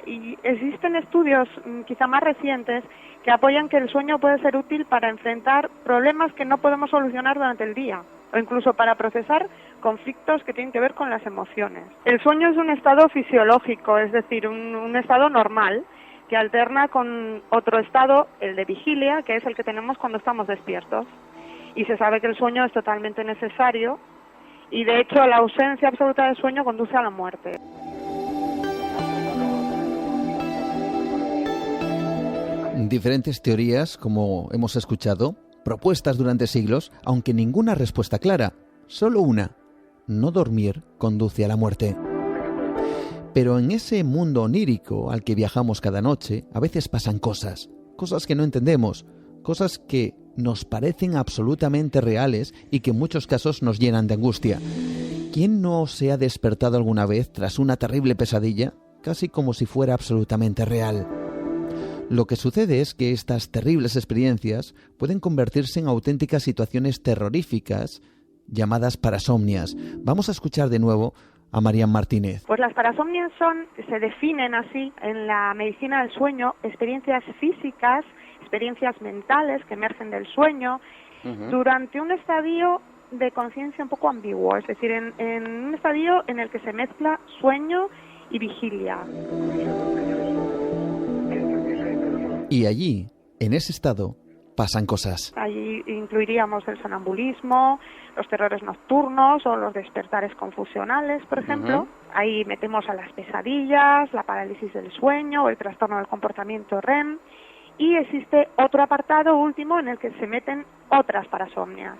Y existen estudios quizá más recientes que apoyan que el sueño puede ser útil para enfrentar problemas que no podemos solucionar durante el día o incluso para procesar conflictos que tienen que ver con las emociones. El sueño es un estado fisiológico, es decir, un estado normal que alterna con otro estado, el de vigilia, que es el que tenemos cuando estamos despiertos. Y se sabe que el sueño es totalmente necesario y, de hecho, la ausencia absoluta de sueño conduce a la muerte. Diferentes teorías, como hemos escuchado, propuestas durante siglos, aunque ninguna respuesta clara. Solo una: no dormir conduce a la muerte. Pero en ese mundo onírico al que viajamos cada noche, a veces pasan cosas que no entendemos, cosas que nos parecen absolutamente reales y que en muchos casos nos llenan de angustia. ¿Quién no se ha despertado alguna vez tras una terrible pesadilla, casi como si fuera absolutamente real? Lo que sucede es que estas terribles experiencias pueden convertirse en auténticas situaciones terroríficas llamadas parasomnias. Vamos a escuchar de nuevo a María Martínez. Pues las parasomnias se definen así en la medicina del sueño, experiencias físicas, experiencias mentales que emergen del sueño durante un estadio de conciencia un poco ambiguo, es decir, en un estadio en el que se mezcla sueño y vigilia. Y allí, en ese estado, pasan cosas. Allí incluiríamos el sonambulismo, los terrores nocturnos o los despertares confusionales, por ejemplo. Ahí metemos a las pesadillas, la parálisis del sueño o el trastorno del comportamiento REM. Y existe otro apartado último en el que se meten otras parasomnias.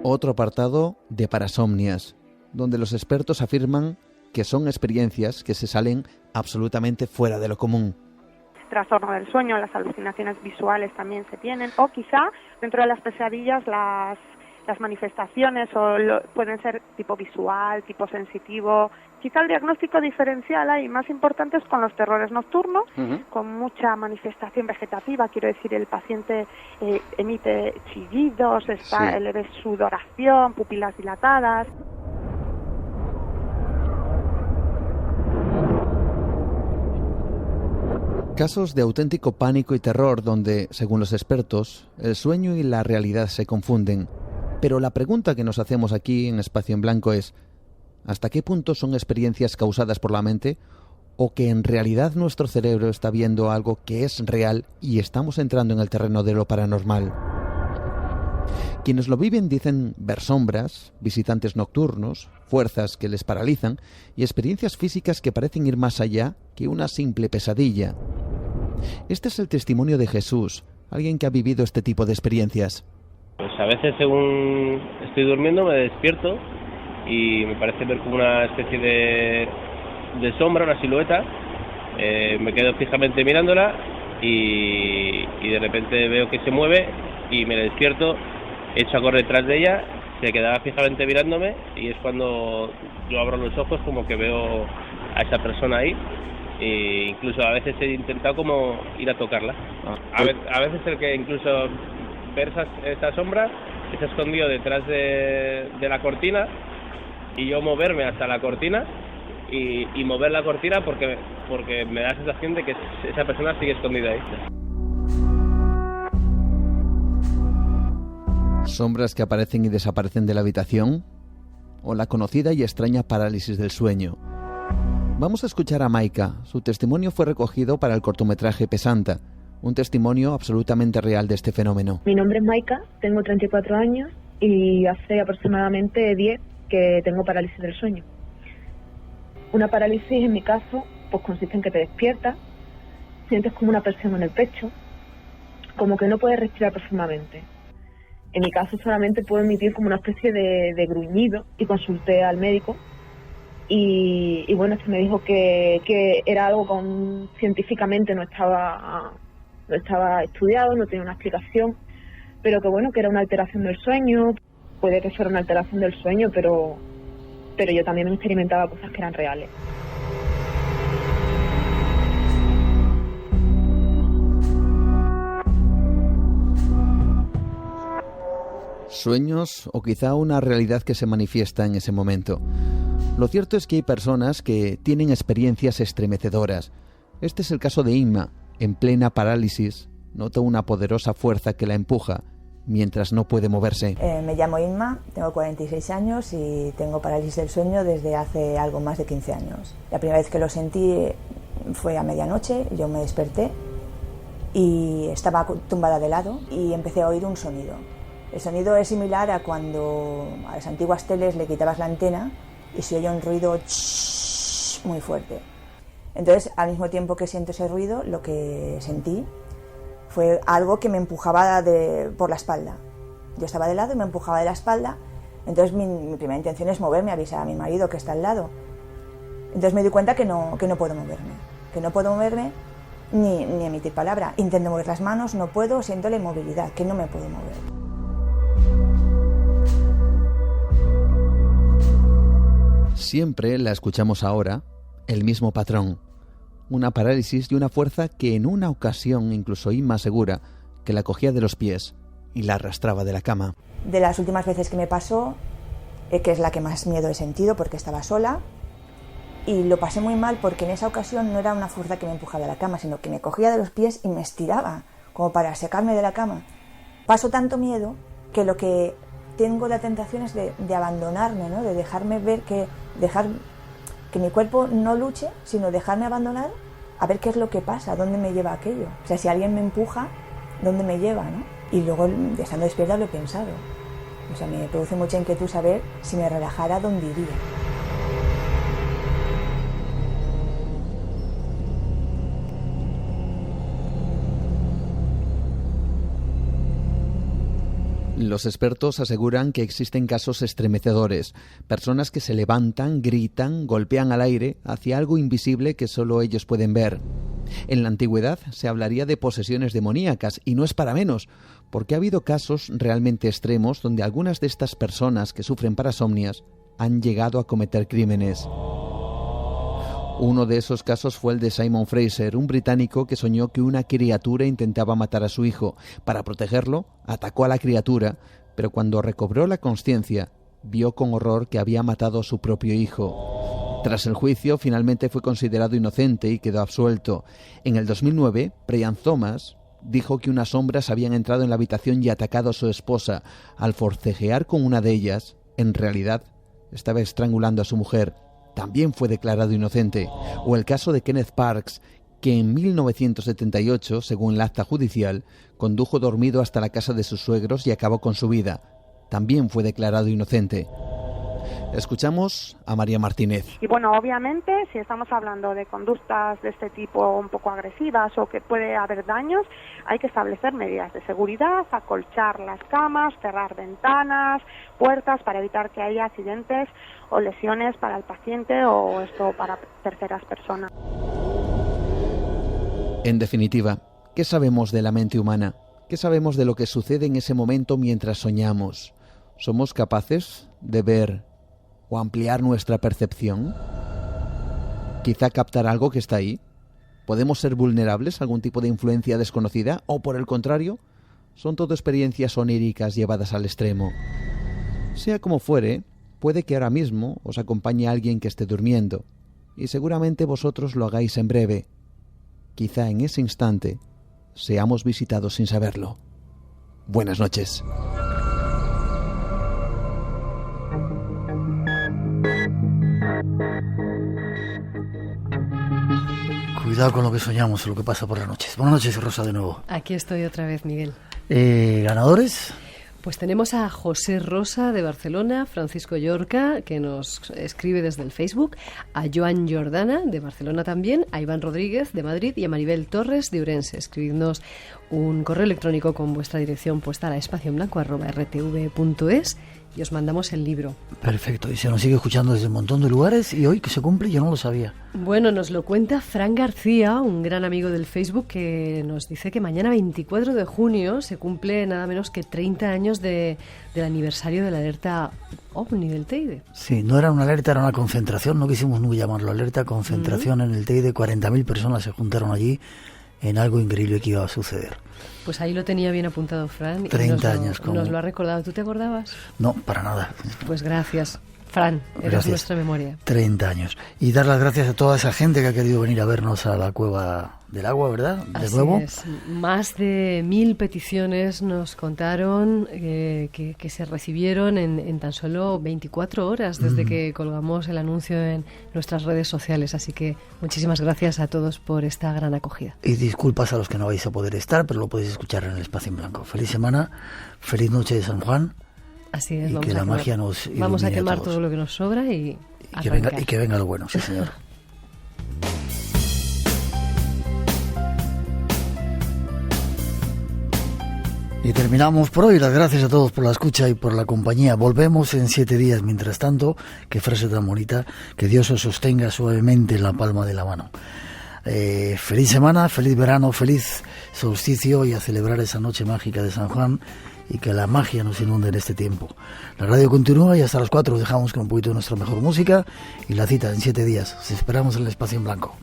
Otro apartado de parasomnias, donde los expertos afirman que son experiencias que se salen absolutamente fuera de lo común. Trastorno del sueño, las alucinaciones visuales también se tienen, o quizá dentro de las pesadillas las manifestaciones pueden ser tipo visual, tipo sensitivo. Quizá el diagnóstico diferencial ahí más importante es con los terrores nocturnos, con mucha manifestación vegetativa, quiero decir, el paciente emite chillidos, le ve sudoración, pupilas dilatadas. Casos de auténtico pánico y terror donde, según los expertos, el sueño y la realidad se confunden. Pero la pregunta que nos hacemos aquí en Espacio en Blanco es: ¿hasta qué punto son experiencias causadas por la mente o que en realidad nuestro cerebro está viendo algo que es real y estamos entrando en el terreno de lo paranormal? Quienes lo viven dicen ver sombras, visitantes nocturnos, fuerzas que les paralizan y experiencias físicas que parecen ir más allá que una simple pesadilla. Este es el testimonio de Jesús, alguien que ha vivido este tipo de experiencias. Pues a veces, según estoy durmiendo, me despierto y me parece ver como una especie de sombra, una silueta. Me quedo fijamente mirándola y de repente veo que se mueve y me despierto, echo a correr detrás de ella se quedaba fijamente mirándome y es cuando yo abro los ojos como que veo a esa persona ahí, e incluso a veces he intentado como ir a tocarla. A veces el que incluso ver esa sombra está escondido detrás de la cortina y yo moverme hasta la cortina y mover la cortina porque me da la sensación de que esa persona sigue escondida ahí. Sombras que aparecen y desaparecen de la habitación, o la conocida y extraña parálisis del sueño. Vamos a escuchar a Maika. Su testimonio fue recogido para el cortometraje Pesanta, un testimonio absolutamente real de este fenómeno. Mi nombre es Maika, tengo 34 años y hace aproximadamente 10 que tengo parálisis del sueño. Una parálisis, en mi caso, pues consiste en que te despiertas, sientes como una presión en el pecho, como que no puedes respirar profundamente. En mi caso solamente puedo emitir como una especie de gruñido y consulté al médico y bueno, este me dijo que era algo que científicamente no estaba estudiado, no tenía una explicación, pero que bueno, que era una alteración del sueño. Puede que fuera una alteración del sueño, pero yo también experimentaba cosas que eran reales. Sueños o quizá una realidad que se manifiesta en ese momento. Lo cierto es que hay personas que tienen experiencias estremecedoras. Este es el caso de Inma. En plena parálisis, nota una poderosa fuerza que la empuja mientras no puede moverse. Me llamo Inma, tengo 46 años y tengo parálisis del sueño desde hace algo más de 15 años. La primera vez que lo sentí fue a medianoche, yo me desperté y estaba tumbada de lado y empecé a oír un sonido. El sonido es similar a cuando a las antiguas teles le quitabas la antena y se oye un ruido muy fuerte. Entonces, al mismo tiempo que siento ese ruido, lo que sentí fue algo que me empujaba por la espalda. Yo estaba de lado y me empujaba de la espalda, entonces mi primera intención es moverme, avisar a mi marido que está al lado. Entonces me di cuenta que no puedo moverme, ni emitir palabra. Intento mover las manos, no puedo, siento la inmovilidad, que no me puedo mover. Siempre la escuchamos ahora, el mismo patrón. Una parálisis y una fuerza que en una ocasión incluso Inma asegura que la cogía de los pies y la arrastraba de la cama. De las últimas veces que me pasó, que es la que más miedo he sentido porque estaba sola y lo pasé muy mal porque en esa ocasión no era una fuerza que me empujaba a la cama, sino que me cogía de los pies y me estiraba como para sacarme de la cama. Paso tanto miedo que lo que tengo la tentación es de abandonarme, ¿no? De dejarme ver, dejar que mi cuerpo no luche, sino dejarme abandonar a ver qué es lo que pasa, dónde me lleva aquello. O sea, si alguien me empuja, ¿dónde me lleva, no? Y luego, estando despierta, lo he pensado. O sea, me produce mucha inquietud saber si me relajara, ¿dónde iría? Los expertos aseguran que existen casos estremecedores, personas que se levantan, gritan, golpean al aire hacia algo invisible que solo ellos pueden ver. En la antigüedad se hablaría de posesiones demoníacas y no es para menos, porque ha habido casos realmente extremos donde algunas de estas personas que sufren parasomnias han llegado a cometer crímenes. Uno de esos casos fue el de Simon Fraser, un británico que soñó que una criatura intentaba matar a su hijo. Para protegerlo, atacó a la criatura, pero cuando recobró la consciencia, vio con horror que había matado a su propio hijo. Tras el juicio, finalmente fue considerado inocente y quedó absuelto. En el 2009, Brian Thomas dijo que unas sombras habían entrado en la habitación y atacado a su esposa. Al forcejear con una de ellas, en realidad, estaba estrangulando a su mujer. También fue declarado inocente. O el caso de Kenneth Parks, que en 1978, según el acta judicial, condujo dormido hasta la casa de sus suegros y acabó con su vida. También fue declarado inocente. Escuchamos a María Martínez. Y bueno, obviamente, si estamos hablando de conductas de este tipo un poco agresivas o que puede haber daños, hay que establecer medidas de seguridad, acolchar las camas, cerrar ventanas, puertas para evitar que haya accidentes o lesiones para el paciente o esto para terceras personas. En definitiva, ¿qué sabemos de la mente humana? ¿Qué sabemos de lo que sucede en ese momento mientras soñamos? ¿Somos capaces de ver o ampliar nuestra percepción? Quizá captar algo que está ahí. ¿Podemos ser vulnerables a algún tipo de influencia desconocida? ¿O por el contrario, son todo experiencias oníricas llevadas al extremo? Sea como fuere, puede que ahora mismo os acompañe alguien que esté durmiendo, y seguramente vosotros lo hagáis en breve. Quizá en ese instante seamos visitados sin saberlo. Buenas noches. Cuidado con lo que soñamos o lo que pasa por las noches. Buenas noches, Rosa, de nuevo. Aquí estoy otra vez, Miguel. ¿Ganadores? Pues tenemos a José Rosa de Barcelona, Francisco Llorca, que nos escribe desde el Facebook, a Joan Jordana de Barcelona también, a Iván Rodríguez de Madrid y a Maribel Torres de Urense. Escribidnos un correo electrónico con vuestra dirección puesta a espacionblanco@rtv.es y os mandamos el libro. Perfecto, y se nos sigue escuchando desde un montón de lugares, y hoy que se cumple yo no lo sabía. Bueno, nos lo cuenta Fran García, un gran amigo del Facebook, que nos dice que mañana 24 de junio se cumple nada menos que 30 años del aniversario de la alerta OVNI del Teide. Sí, no era una alerta, era una concentración, no quisimos nunca llamarlo alerta, concentración en el Teide, 40.000 personas se juntaron allí en algo increíble que iba a suceder. Pues ahí lo tenía bien apuntado Fran. 30 años. Nos lo ha recordado. ¿Tú te acordabas? No, para nada. Pues gracias, Fran. Eres nuestra memoria. 30 años. Y dar las gracias a toda esa gente que ha querido venir a vernos a la Cueva del Agua, ¿verdad? De nuevo. Es. Más de 1000 peticiones nos contaron que se recibieron en tan solo 24 horas desde que colgamos el anuncio en nuestras redes sociales. Así que muchísimas gracias a todos por esta gran acogida. Y disculpas a los que no vais a poder estar, pero lo podéis escuchar en el Espacio en Blanco. Feliz semana, feliz noche de San Juan. Así es, y que la magia nos ilumine. Vamos a quemar todo lo que nos sobra y que venga lo bueno, sí señor. Y terminamos por hoy. Las gracias a todos por la escucha y por la compañía. Volvemos en 7 días. Mientras tanto, qué frase tan bonita, que Dios os sostenga suavemente en la palma de la mano. Feliz semana, feliz verano, feliz solsticio, y a celebrar esa noche mágica de San Juan, y que la magia nos inunde en este tiempo. La radio continúa y hasta las 4 os dejamos con un poquito de nuestra mejor música y la cita en 7 días. Os esperamos en el Espacio en Blanco.